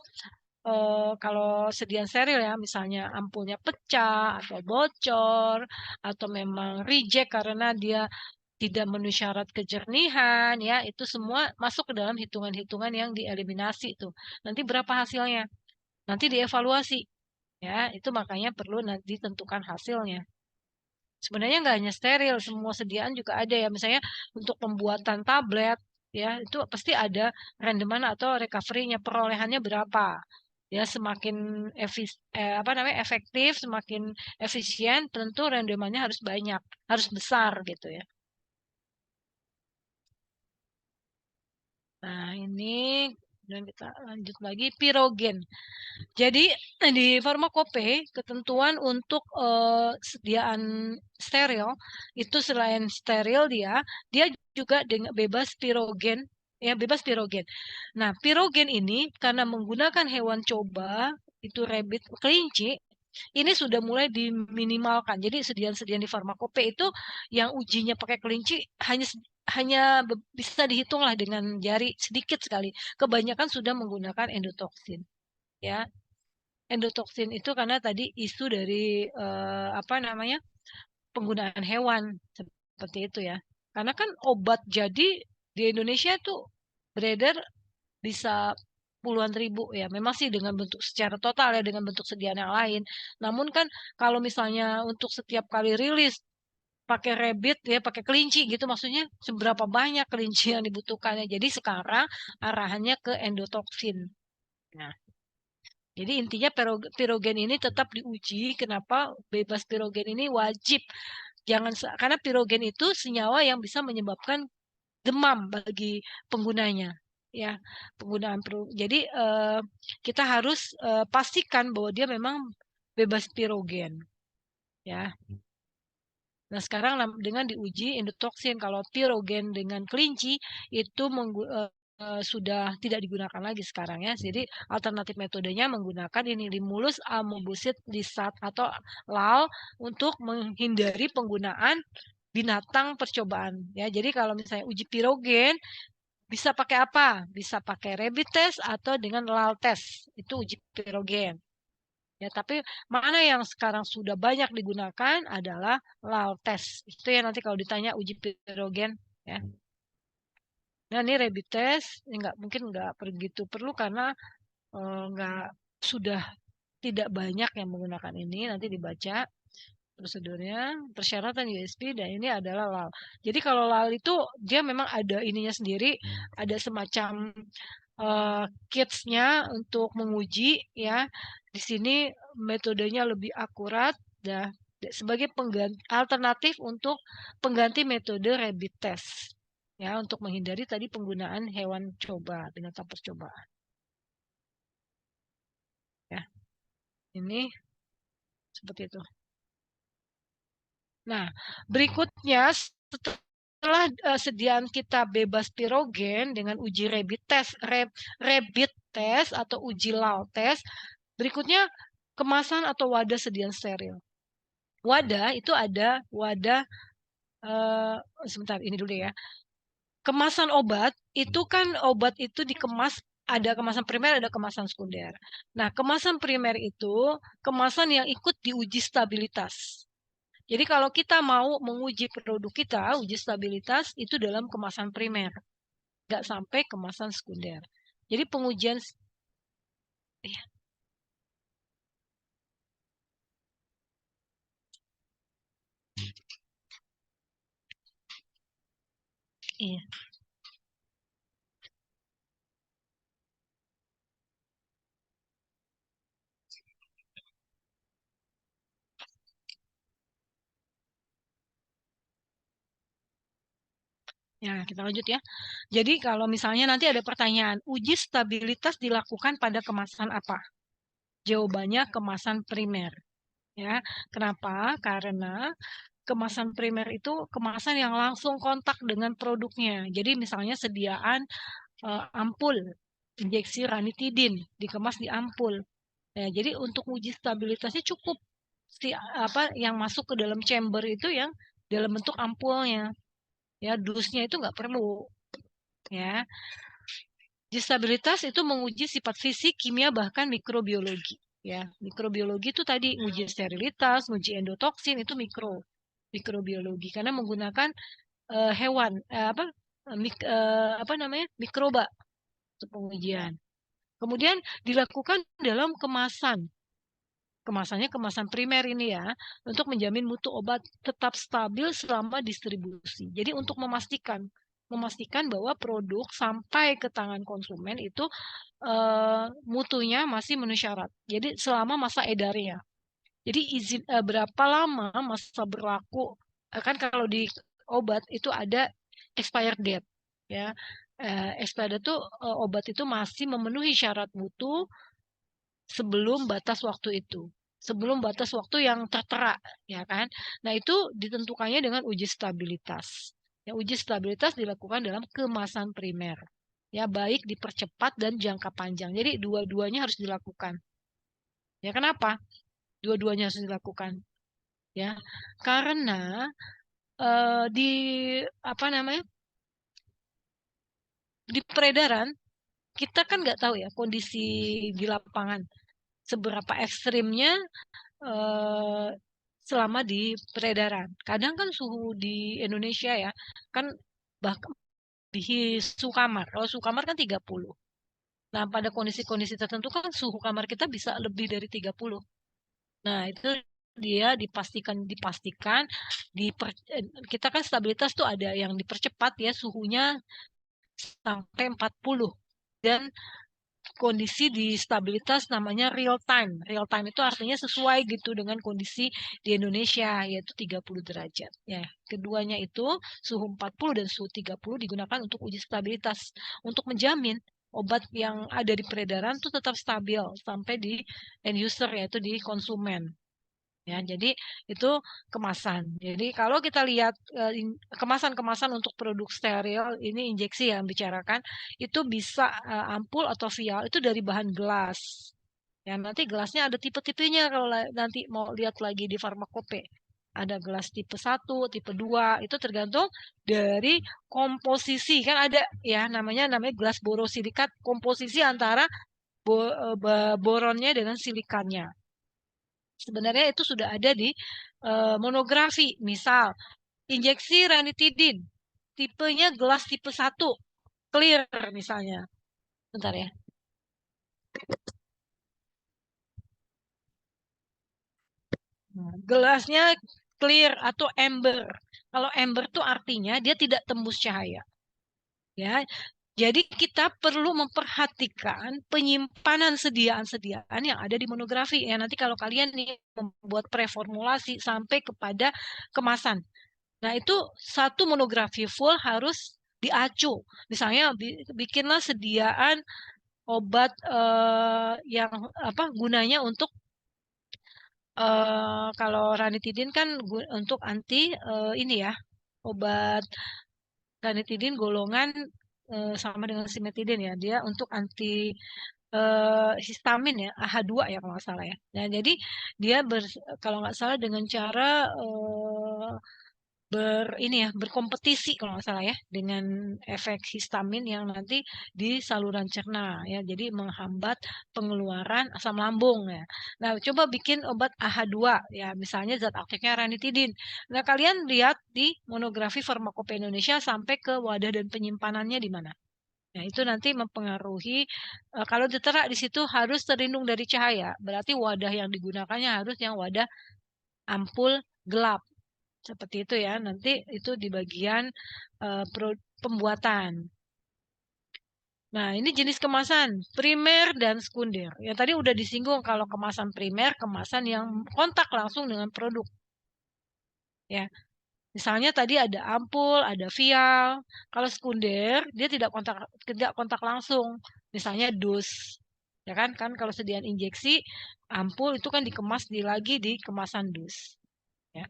kalau sediaan steril ya, misalnya ampulnya pecah atau bocor atau memang reject karena dia tidak memenuhi syarat kejernihan ya, itu semua masuk ke dalam hitungan-hitungan yang dieliminasi itu. Nanti berapa hasilnya? Nanti dievaluasi ya, itu makanya perlu nanti ditentukan hasilnya. Sebenarnya nggak hanya steril, semua sediaan juga ada ya. Misalnya untuk pembuatan tablet, ya itu pasti ada randoman atau recovery-nya, perolehannya berapa. Ya semakin apa namanya efektif, semakin efisien, tentu randomannya harus banyak, harus besar gitu ya. Nah ini dan kita lanjut lagi pirogen. Jadi di farmakope ketentuan untuk sediaan steril itu selain steril dia juga dengan bebas pirogen ya bebas pirogen. Nah pirogen ini karena menggunakan hewan coba itu rabbit kelinci ini sudah mulai diminimalkan. Jadi sediaan-sediaan di farmakope itu yang ujinya pakai kelinci hanya bisa dihitung lah dengan jari sedikit sekali. Kebanyakan sudah menggunakan endotoksin ya. Endotoksin itu karena tadi isu dari apa namanya penggunaan hewan seperti itu ya. Karena kan obat jadi di Indonesia tuh beredar bisa puluhan ribu ya. Memang sih dengan bentuk secara total ya dengan bentuk sediaan yang lain. Namun kan kalau misalnya untuk setiap kali rilis pakai rabbit ya, pakai kelinci gitu maksudnya seberapa banyak kelinci yang dibutuhkannya. Jadi sekarang arahannya ke endotoksin. Nah, jadi intinya pirogen ini tetap diuji. Kenapa bebas pirogen ini wajib? Jangan karena pirogen itu senyawa yang bisa menyebabkan demam bagi penggunanya. Ya, penggunaan jadi kita harus pastikan bahwa dia memang bebas pirogen. Ya. Nah, sekarang dengan diuji endotoksin kalau pirogen dengan kelinci itu sudah tidak digunakan lagi sekarang ya. Jadi alternatif metodenya menggunakan ini limulus amobusit lisat atau LAL untuk menghindari penggunaan binatang percobaan ya. Jadi kalau misalnya uji pirogen bisa pakai apa? Bisa pakai rabbit test atau dengan LAL test. Itu uji pirogen. Ya, tapi mana yang sekarang sudah banyak digunakan adalah LAL test. Itu ya nanti kalau ditanya uji pirogen ya. Nah, ini rabbit test mungkin nggak begitu perlu karena nggak sudah tidak banyak yang menggunakan ini. Nanti dibaca prosedurnya, persyaratan USP dan ini adalah LAL. Jadi kalau LAL itu dia memang ada ininya sendiri, ada semacam kitsnya untuk menguji ya. Di sini metodenya lebih akurat dan sebagai alternatif untuk pengganti metode rabbit test ya untuk menghindari tadi penggunaan hewan coba binatang percobaan ya. Ini Seperti itu. Nah, berikutnya setelah sediaan kita bebas pirogen dengan uji rabbit test atau uji lal test, berikutnya kemasan atau wadah sediaan steril. Wadah itu ada wadah sebentar ini dulu ya. Kemasan obat itu kan obat itu dikemas ada kemasan primer, ada kemasan sekunder. Nah, kemasan primer itu kemasan yang ikut diuji stabilitas. Jadi kalau kita mau menguji produk kita, uji stabilitas itu dalam kemasan primer, nggak sampai kemasan sekunder. Jadi pengujian, iya, iya. Ya, kita lanjut ya. Jadi kalau misalnya nanti ada pertanyaan, uji stabilitas dilakukan pada kemasan apa? Jawabannya kemasan primer. Ya, kenapa? Karena kemasan primer itu kemasan yang langsung kontak dengan produknya. Jadi misalnya sediaan ampul injeksi ranitidin dikemas di ampul. Ya, jadi untuk uji stabilitasnya cukup si apa yang masuk ke dalam chamber itu yang dalam bentuk ampulnya. Ya, dusnya itu nggak perlu. Ya, uji stabilitas itu menguji sifat fisik, kimia bahkan mikrobiologi. Ya, mikrobiologi itu tadi uji sterilitas, uji endotoksin itu mikrobiologi karena menggunakan hewan apa namanya mikroba untuk pengujian. Kemudian dilakukan dalam kemasan. Kemasannya kemasan primer ini ya, untuk menjamin mutu obat tetap stabil selama distribusi. Jadi untuk memastikan bahwa produk sampai ke tangan konsumen itu mutunya masih memenuhi syarat. Jadi selama masa edarnya. Jadi izin berapa lama masa berlaku kan kalau di obat itu ada expired date ya. Expired date itu obat itu masih memenuhi syarat mutu sebelum batas waktu itu. Sebelum batas waktu yang tertera ya kan. Nah, itu ditentukannya dengan uji stabilitas. Ya, uji stabilitas dilakukan dalam kemasan primer. Ya, baik dipercepat dan jangka panjang. Jadi dua-duanya harus dilakukan. Ya, kenapa? Dua-duanya harus dilakukan. Ya, karena di apa namanya? Di peredaran kita kan nggak tahu ya kondisi di lapangan seberapa ekstrimnya eh, selama di peredaran. Kadang kan suhu di Indonesia ya kan bahkan di suhu kamar. Kalau suhu kamar kan 30. Nah, pada kondisi-kondisi tertentu kan suhu kamar kita bisa lebih dari 30. Nah, itu dia dipastikan kita kan stabilitas tuh ada yang dipercepat ya suhunya sampai 40 dan kondisi di stabilitas namanya real time. Real time itu artinya sesuai gitu dengan kondisi di Indonesia yaitu 30 derajat. Ya, keduanya itu suhu 40 dan suhu 30 digunakan untuk uji stabilitas untuk menjamin obat yang ada di peredaran itu tetap stabil sampai di end user yaitu di konsumen. Ya, jadi itu kemasan. Jadi kalau kita lihat kemasan-kemasan untuk produk steril, ini injeksi yang bicarakan, itu bisa ampul atau vial itu dari bahan gelas. Ya, nanti gelasnya ada tipe-tipenya kalau nanti mau lihat lagi di farmakope. Ada gelas tipe 1, tipe 2, itu tergantung dari komposisi. Kan ada ya namanya gelas borosilikat, komposisi antara boronnya dengan silikannya. Sebenarnya itu sudah ada di monografi. Misal, injeksi ranitidin, tipenya gelas tipe 1, clear misalnya. Bentar ya. Gelasnya clear atau amber. Kalau amber itu artinya dia tidak tembus cahaya. Ya, jadi kita perlu memperhatikan penyimpanan sediaan-sediaan yang ada di monografi. Ya, nanti kalau kalian nih membuat preformulasi sampai kepada kemasan. Nah, itu satu monografi full harus diacu. Misalnya bikinlah sediaan obat yang apa gunanya untuk kalau ranitidin kan untuk anti ini ya, obat ranitidin golongan sama dengan simetidin ya. Dia untuk anti histamin ya, AH2 ya kalau nggak salah ya. Nah, jadi dia kalau nggak salah dengan cara ini ya, berkompetisi kalau nggak salah ya dengan efek histamin yang nanti di saluran cerna ya. Jadi menghambat pengeluaran asam lambung ya. Nah, coba bikin obat AH2 ya, misalnya zat aktifnya ranitidin. Nah, kalian lihat di monografi Farmakope Indonesia sampai ke wadah dan penyimpanannya di mana. Nah, itu nanti mempengaruhi kalau ditera di situ harus terlindung dari cahaya. Berarti wadah yang digunakannya harus yang wadah ampul gelap. Seperti itu ya. Nanti itu di bagian pembuatan. Nah, ini jenis kemasan primer dan sekunder. Ya tadi udah disinggung kalau kemasan primer, kemasan yang kontak langsung dengan produk. Ya, misalnya tadi ada ampul, ada vial. Kalau sekunder, dia tidak kontak langsung. Misalnya dus. Ya kan? Kan kalau sediaan injeksi, ampul itu kan dikemas lagi di kemasan dus. Ya.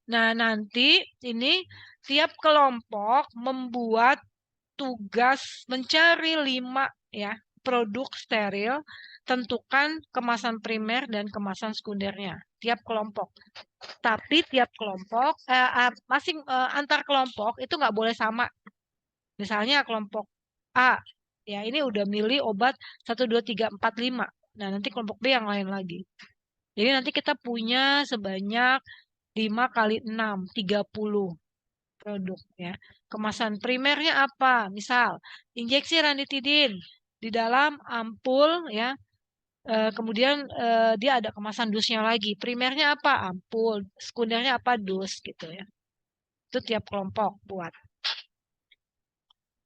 Nah, nanti ini tiap kelompok membuat tugas mencari 5 ya produk steril, tentukan kemasan primer dan kemasan sekundernya. Tiap kelompok. Tapi tiap kelompok, antar kelompok itu nggak boleh sama. Misalnya kelompok A, ya ini udah milih obat 1, 2, 3, 4, 5. Nah, nanti kelompok B yang lain lagi. Jadi nanti kita punya sebanyak 5 kali 6, 30 produk ya. Kemasan primernya apa? Misal, injeksi ranitidin di dalam ampul ya. Kemudian dia ada kemasan dusnya lagi. Primernya apa? Ampul. Sekundernya apa? Dus gitu ya. Itu tiap kelompok buat.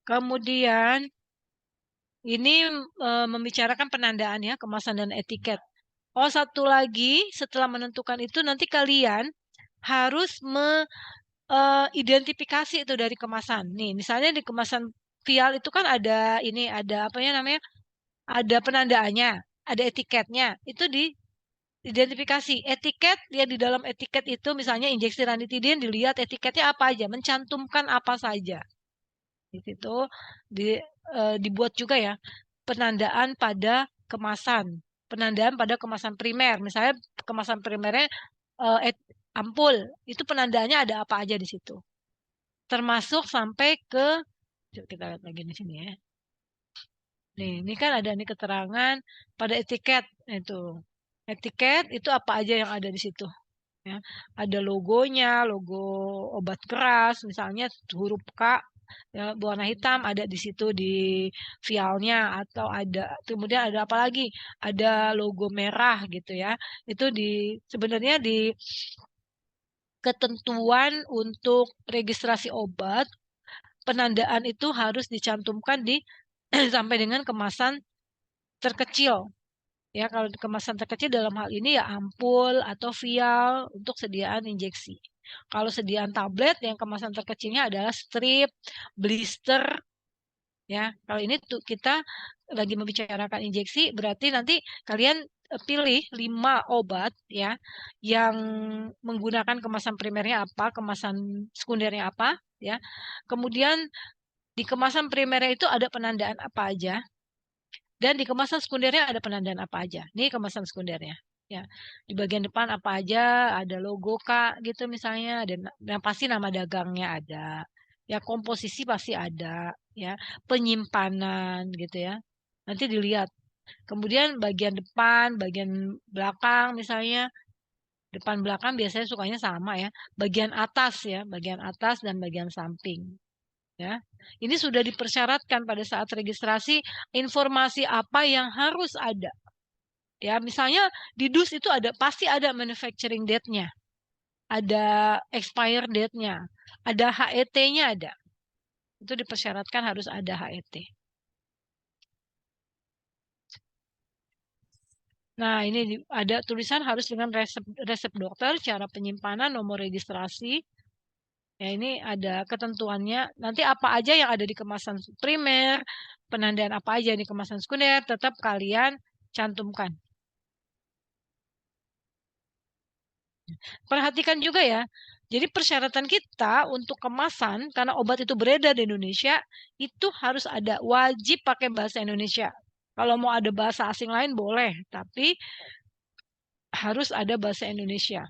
Kemudian ini membicarakan penandaan ya, kemasan dan etiket. Oh, satu lagi setelah menentukan itu nanti kalian harus identifikasi itu dari kemasan. Nih, misalnya di kemasan vial itu kan ada ini, ada apa ya namanya? Ada penandaannya, ada etiketnya. Itu di identifikasi. Etiket ya di dalam etiket itu misalnya injeksi ranitidin dilihat etiketnya apa aja, mencantumkan apa saja. Di situ dibuat juga ya penandaan pada kemasan. Penandaan pada kemasan primer. Misalnya kemasan primernya ampul, itu penandaannya ada apa aja di situ. Termasuk sampai ke coba kita lihat lagi di sini ya. Nih, ini kan ada nih keterangan pada etiket itu. Etiket itu apa aja yang ada di situ ya. Ada logonya, logo obat keras misalnya huruf K ya, berwarna hitam ada di situ di vialnya atau ada kemudian ada apa lagi? Ada logo merah gitu ya. Itu sebenarnya di ketentuan untuk registrasi obat penandaan itu harus dicantumkan di sampai dengan kemasan terkecil. Ya, kalau kemasan terkecil dalam hal ini ya ampul atau vial untuk sediaan injeksi. Kalau sediaan tablet yang kemasan terkecilnya adalah strip, blister, ya. Kalau ini tuh kita lagi membicarakan injeksi, berarti nanti kalian pilih 5 obat ya yang menggunakan kemasan primernya apa, kemasan sekundernya apa, ya. Kemudian di kemasan primernya itu ada penandaan apa aja, dan di kemasan sekundernya ada penandaan apa aja. Ini kemasan sekundernya. Ya, di bagian depan apa aja, ada logo Kak gitu misalnya, dan yang pasti nama dagangnya ada. Ya, komposisi pasti ada, ya. Penyimpanan gitu ya. Nanti dilihat. Kemudian bagian depan, bagian belakang misalnya, depan belakang biasanya sukanya sama ya. Bagian atas ya, bagian atas dan bagian samping. Ya. Ini sudah dipersyaratkan pada saat registrasi informasi apa yang harus ada. Ya, misalnya di dus itu pasti ada manufacturing date-nya, ada expire date-nya, ada HET-nya ada. Itu dipersyaratkan harus ada HET. Nah, ini ada tulisan harus dengan resep dokter, cara penyimpanan, nomor registrasi. Ya, ini ada ketentuannya. Nanti apa aja yang ada di kemasan primer, penandaan apa aja di kemasan sekunder, tetap kalian cantumkan. Perhatikan juga ya. Jadi persyaratan kita untuk kemasan, karena obat itu beredar di Indonesia, itu harus ada wajib pakai bahasa Indonesia. Kalau mau ada bahasa asing lain boleh, tapi harus ada bahasa Indonesia.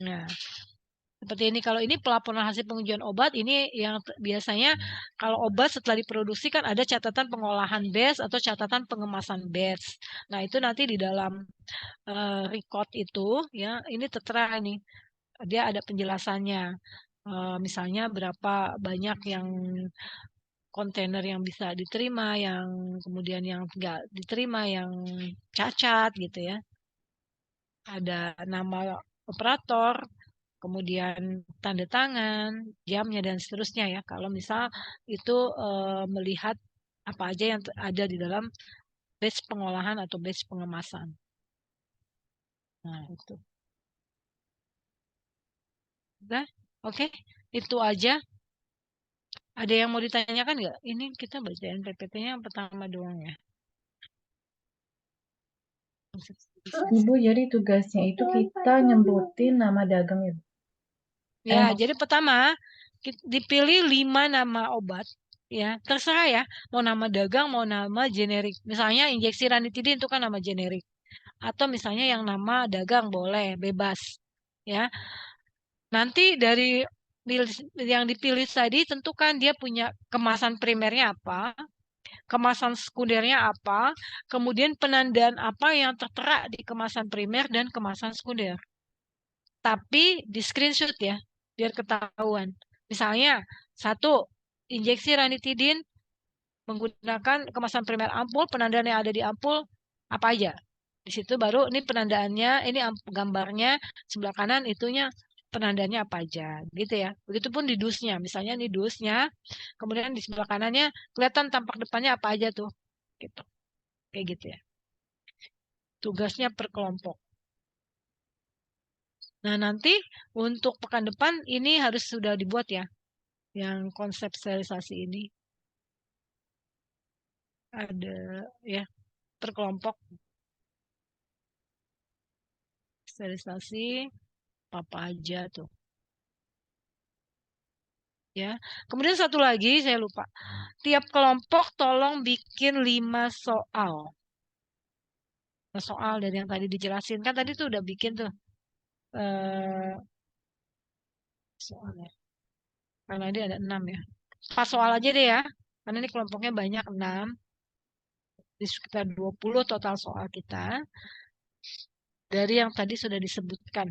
Nah, seperti ini. Kalau ini pelaporan hasil pengujian obat, ini yang biasanya kalau obat setelah diproduksi kan ada catatan pengolahan batch atau catatan pengemasan batch. Nah, itu nanti di dalam record itu ya, ini tertera nih. Dia ada penjelasannya. Misalnya berapa banyak yang kontainer yang bisa diterima, yang kemudian yang enggak diterima, yang cacat gitu ya. Ada nama operator, kemudian tanda tangan, jamnya dan seterusnya ya. Kalau misal itu melihat apa aja yang ada di dalam batch pengolahan atau batch pengemasan. Nah, itu. Udah? Oke, itu aja. Ada yang mau ditanyakan nggak? Ini kita bacain PPT-nya yang pertama doang ya. Ibu, jadi tugasnya itu kita nyebutin nama dagang ya? Ya, jadi pertama dipilih 5 nama obat. Ya, terserah ya. Mau nama dagang, mau nama generik. Misalnya injeksi ranitidin itu kan nama generik. Atau misalnya yang nama dagang boleh, bebas. Ya, nanti dari yang dipilih tadi tentukan dia punya kemasan primernya apa, kemasan sekundernya apa, kemudian penandaan apa yang tertera di kemasan primer dan kemasan sekunder. Tapi di screenshot ya, biar ketahuan. Misalnya, satu, injeksi ranitidin menggunakan kemasan primer ampul, penandaan yang ada di ampul apa aja. Di situ baru ini penandaannya, ini gambarnya, sebelah kanan itunya penandaannya apa aja, gitu ya. Begitupun di dusnya, misalnya ini dusnya, kemudian di sebelah kanannya kelihatan tampak depannya apa aja tuh, gitu, kayak gitu ya. Tugasnya per kelompok. Nah, nanti untuk pekan depan ini harus sudah dibuat ya, yang konsep sterilisasi ini. Ada ya, per kelompok sterilisasi apa aja tuh. Ya. Kemudian satu lagi saya lupa. Tiap kelompok tolong bikin 5 soal. Soal dari yang tadi dijelasin. Kan tadi tuh udah bikin tuh eh soalnya. Karena ini ada 6 ya. 4 soal aja deh ya. Karena ini kelompoknya banyak 6. Di sekitar 20 total soal kita. Dari yang tadi sudah disebutkan.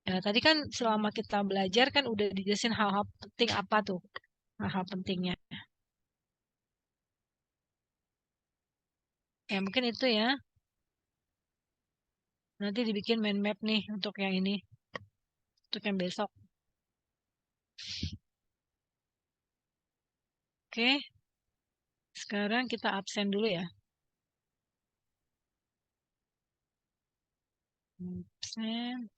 Ya, tadi kan selama kita belajar kan udah dijelasin hal-hal penting apa tuh. Hal-hal pentingnya. Ya mungkin itu ya. Nanti dibikin mind map nih untuk yang ini. Untuk yang besok. Oke. Sekarang kita absen dulu ya. Absen.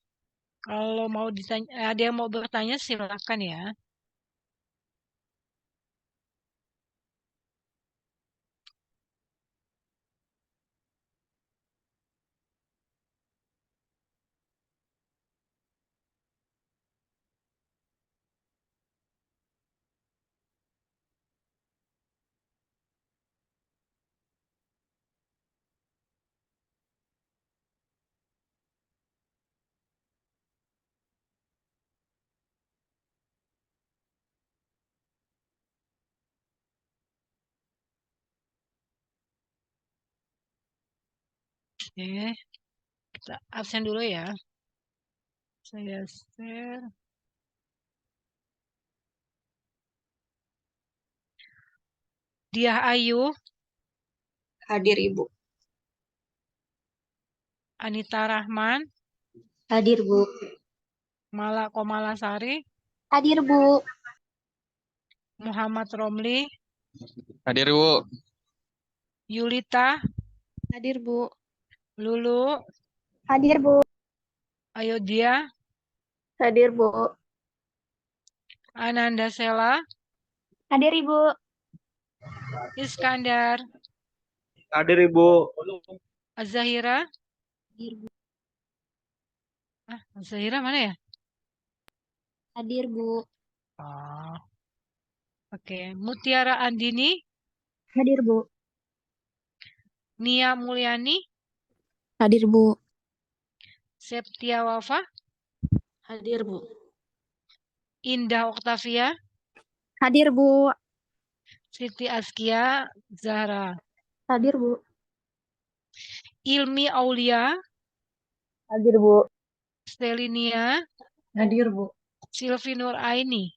Kalau mau ditanya, ada yang mau bertanya silakan ya. Oke, kita absen dulu ya. Saya share. Diah Ayu, Hadir Ibu. Anita Rahman, Hadir Bu. Mala Komalasari, Hadir Bu. Muhammad Romli, Hadir Bu. Yulita, Hadir Bu. Lulu, Hadir Bu. Ayodhya, Hadir Bu. Ananda Sela, Hadir Ibu. Iskandar, Hadir Ibu. Az-Zahira. Hadir, Bu. Az-Zahira mana ya? Hadir, Bu. Oh, oke. Mutiara Andini. Hadir, Bu. Nia Mulyani. Hadir, Bu. Septia Wafa. Hadir, Bu. Indah Oktavia. Hadir, Bu. Siti Askia Zahra. Hadir, Bu. Ilmi Aulia. Hadir, Bu. Stelinia. Hadir, Bu. Silvi Nur Aini.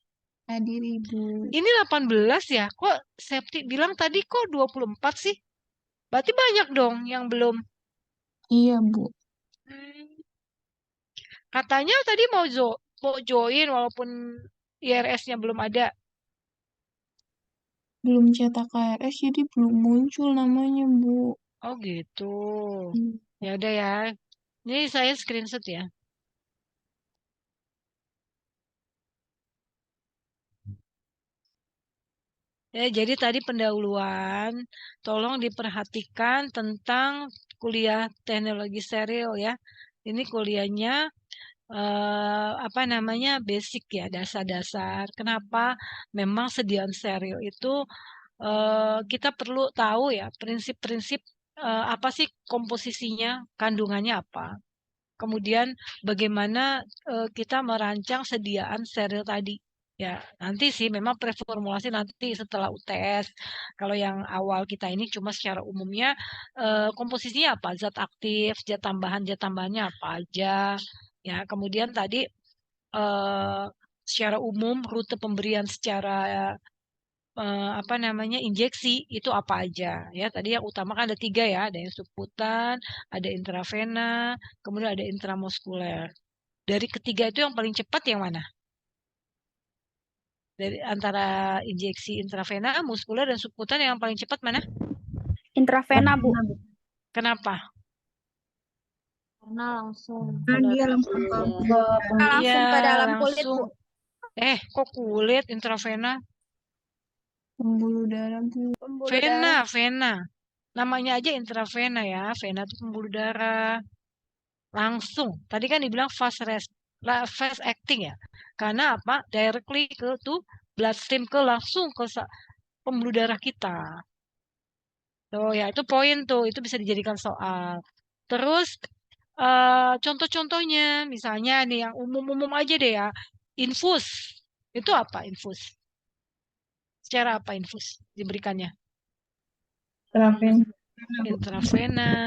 Hadir, Ibu. Ini 18 ya? Kok Septi bilang tadi kok 24 sih? Berarti banyak dong yang belum. Iya, Bu. Katanya tadi mau join walaupun IRS-nya belum ada. Belum cetak KRS, jadi belum muncul namanya, Bu. Oh gitu. Ya udah ya. Ini saya screenshot ya. Ya, jadi tadi pendahuluan, tolong diperhatikan tentang kuliah teknologi steril ya. Ini kuliahnya apa namanya basic ya, dasar-dasar. Kenapa? Memang sediaan steril itu kita perlu tahu ya prinsip-prinsip apa sih komposisinya, kandungannya apa. Kemudian bagaimana kita merancang sediaan steril tadi. Ya, nanti sih memang preformulasi nanti setelah UTS. Kalau yang awal kita ini cuma secara umumnya komposisinya apa? Zat aktif, zat tambahannya apa aja. Ya, kemudian tadi eh, secara umum rute pemberian secara apa namanya injeksi itu apa aja ya. Tadi yang utama kan ada 3 ya, ada yang subkutan, ada intravena, kemudian ada intramuskuler. Dari ketiga itu yang paling cepat yang mana? Dari antara injeksi intravena, muskuler dan subkutan yang paling cepat mana? Intravena, Bu. Kenapa? Karena langsung Dia langsung ke langsung ke dalam kulit, langsung. Bu. Kok kulit intravena? Pembuluh darah, Bu. Vena. Namanya aja intravena ya. Vena itu pembuluh darah. Langsung. Tadi kan dibilang fast acting ya. Karena apa? Directly ke tuh bloodstream ke langsung ke pembuluh darah kita. Tuh ya, itu poin tuh. Itu bisa dijadikan soal. Terus contoh-contohnya misalnya nih yang umum-umum aja deh ya. Infus. Itu apa infus? Secara apa infus diberikannya? Intravena.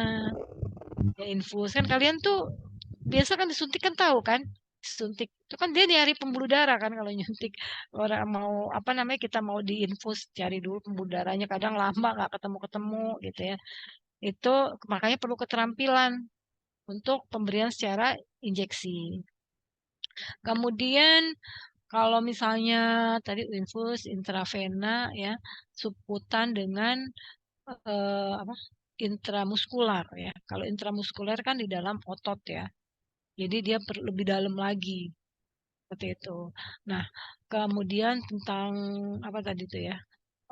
Ya infus kan kalian tuh biasa kan disuntik kan tahu kan? Suntik itu kan dia nyari pembuluh darah kan kalau nyuntik orang mau apa namanya kita mau diinfus cari dulu pembuluh darahnya kadang lama nggak ketemu-ketemu gitu ya. Itu makanya perlu keterampilan untuk pemberian secara injeksi. Kemudian kalau misalnya tadi infus intravena ya subkutan dengan apa intramuskular ya. Kalau intramuskular kan di dalam otot ya. Jadi dia lebih dalam lagi seperti itu. Nah, kemudian tentang apa tadi itu ya?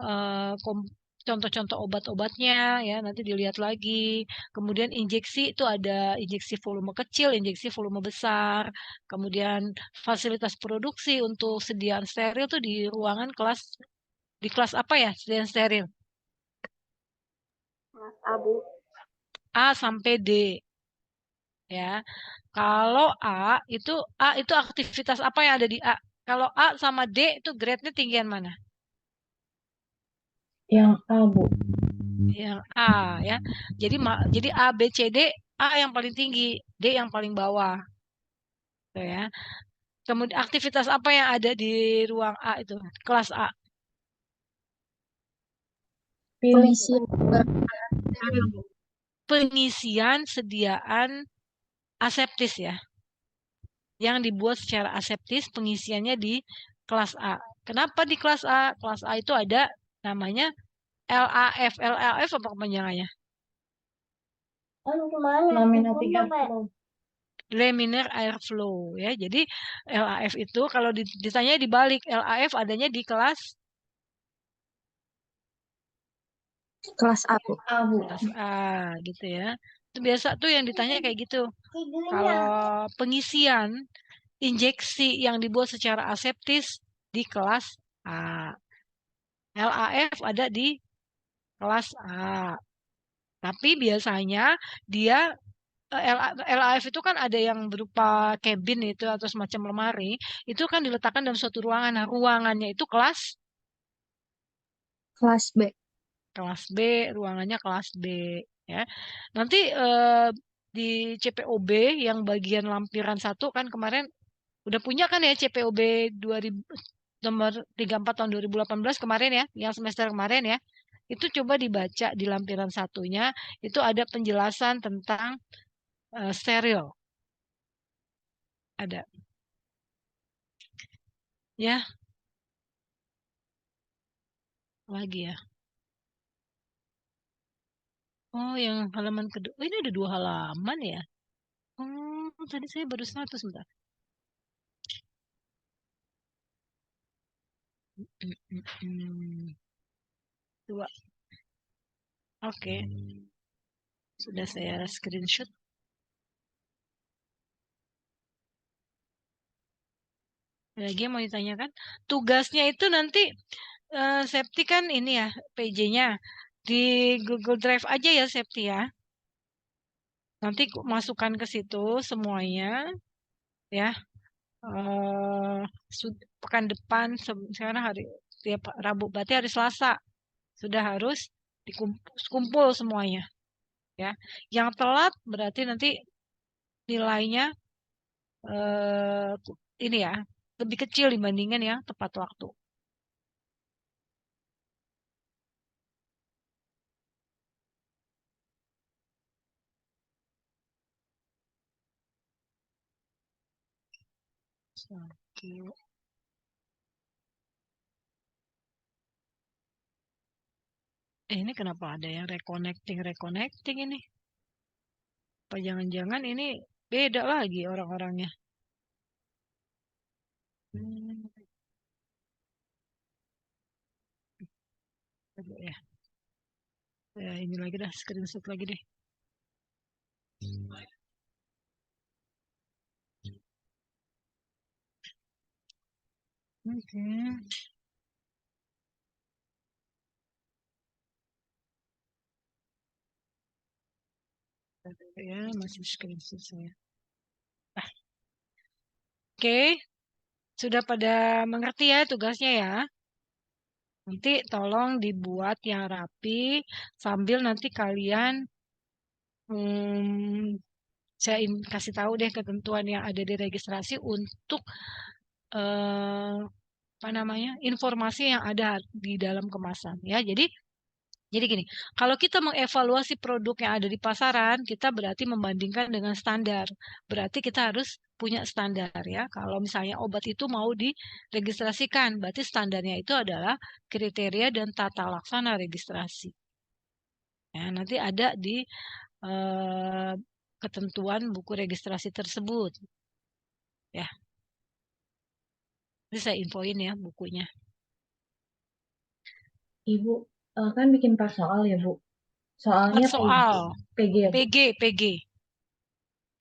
eh, kom- Contoh-contoh obat-obatnya ya nanti dilihat lagi. Kemudian injeksi itu ada injeksi volume kecil, injeksi volume besar. Kemudian fasilitas produksi untuk sediaan steril tuh di ruangan di kelas apa ya? Sediaan steril Mas Abu. A sampai D ya. Kalau A itu aktivitas apa yang ada di A? Kalau A sama D itu grade-nya tinggian mana? Yang A, Bu. Yang A ya. Jadi A B C D A yang paling tinggi, D yang paling bawah. Tuh ya. Kemudian aktivitas apa yang ada di ruang A itu? Kelas A. Pengisian. Pengisian sediaan aseptis ya. Yang dibuat secara aseptis pengisiannya di kelas A. Kenapa di kelas A? Kelas A itu ada namanya LAF. LAF apa kepanjangannya? Laminating airflow. Laminar airflow ya. Jadi LAF itu kalau ditanya dibalik LAF adanya di kelas Kelas A, Bu. kelas A gitu ya. Itu biasa tuh yang ditanya kayak gitu. Kalau pengisian injeksi yang dibuat secara aseptis di kelas A. LAF ada di kelas A. Tapi biasanya dia LAF itu kan ada yang berupa cabin itu atau semacam lemari, itu kan diletakkan dalam suatu ruangan. Nah, ruangannya itu kelas B. B, ruangannya kelas B ya. Nanti di CPOB yang bagian lampiran 1 kan kemarin udah punya kan ya CPOB 2000 nomor 34 tahun 2018 kemarin ya, yang semester kemarin ya. Itu coba dibaca di lampiran 1-nya, itu ada penjelasan tentang steril. Ada. Ya, lagi ya. Oh, yang halaman kedua. Oh, ini ada 2 halaman ya. Oh, tadi saya baru 1 sebentar. Dua. Oke. Sudah saya screenshot. Lagi yang mau ditanyakan. Tugasnya itu nanti Septi kan ini ya, PJ-nya. Di Google Drive aja ya, Septi ya. Nanti masukkan ke situ semuanya. Ya. Pekan depan, sekarang hari tiap Rabu, berarti hari Selasa. Sudah harus dikumpul semuanya. Ya. Yang telat berarti nanti nilainya ini ya, lebih kecil dibandingkan yang tepat waktu. Ini kenapa ada yang reconnecting ini? Apa jangan-jangan ini beda lagi orang-orangnya? Ya. Ya, ini lagi dah, screenshot lagi deh. Oke. Ya, masih screenshot saya. Oke, sudah pada mengerti ya tugasnya ya. Nanti tolong dibuat yang rapi sambil nanti kalian saya kasih tahu deh ketentuan yang ada di registrasi untuk apa namanya informasi yang ada di dalam kemasan ya. Jadi gini, kalau kita mengevaluasi produk yang ada di pasaran, kita berarti membandingkan dengan standar. Berarti kita harus punya standar ya. Kalau misalnya obat itu mau diregistrasikan, berarti standarnya itu adalah kriteria dan tata laksana registrasi. Ya, nanti ada di ketentuan buku registrasi tersebut. Ya. Ini saya infoin ya bukunya. Ibu kan bikin 4 soal ya, Bu. Soalnya 4 soal. PG ya, Bu?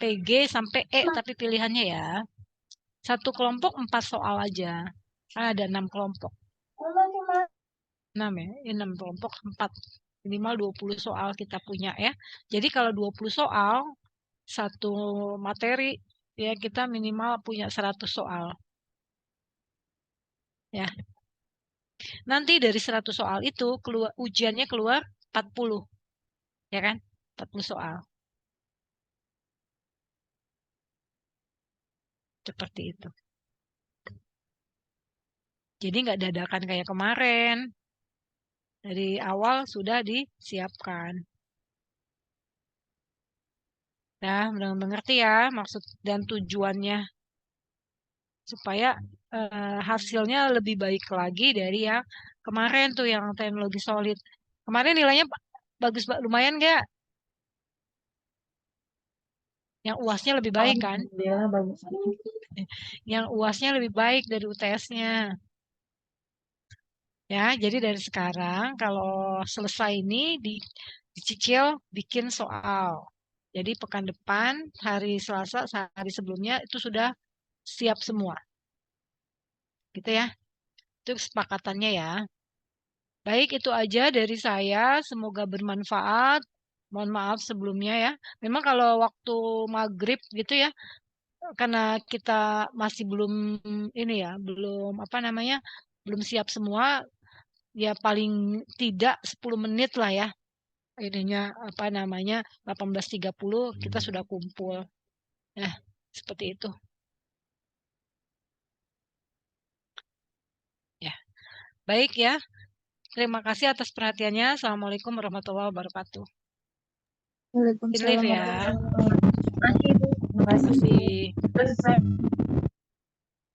PG sampai E tapi pilihannya ya. Satu kelompok 4 soal aja. Ada 6 kelompok. 6 ya, 6 kelompok 4. Minimal 20 soal kita punya ya. Jadi kalau 20 soal, satu materi, ya kita minimal punya 100 soal. Ya. Nanti dari 100 soal itu, ujiannya keluar 40. Ya kan? 40 soal. Seperti itu. Jadi nggak dadakan kayak kemarin. Dari awal sudah disiapkan. Nah, mudah mengerti ya maksud dan tujuannya. Supaya hasilnya lebih baik lagi dari yang kemarin tuh yang teknologi solid. Kemarin nilainya bagus, lumayan nggak? Yang UASnya lebih baik kan? Alhamdulillah bagus. Yang UASnya lebih baik dari UTS-nya. Ya, jadi dari sekarang kalau selesai ini dicicil bikin soal. Jadi pekan depan, hari Selasa, sehari sebelumnya itu sudah siap semua. Gitu ya. Itu kesepakatannya ya. Baik, itu aja dari saya. Semoga bermanfaat. Mohon maaf sebelumnya ya. Memang kalau waktu maghrib gitu ya, karena kita masih belum ini ya, belum apa namanya, belum siap semua, ya paling tidak 10 menit lah ya. Ininya apa namanya 18.30 kita sudah kumpul. Nah, seperti itu. Ya, baik ya. Terima kasih atas perhatiannya. Assalamualaikum warahmatullahi wabarakatuh. Waalaikumsalam Live ya. warahmatullahi wabarakatuh. Terima kasih, Bu. Terima Terima kasih. kasih. Terus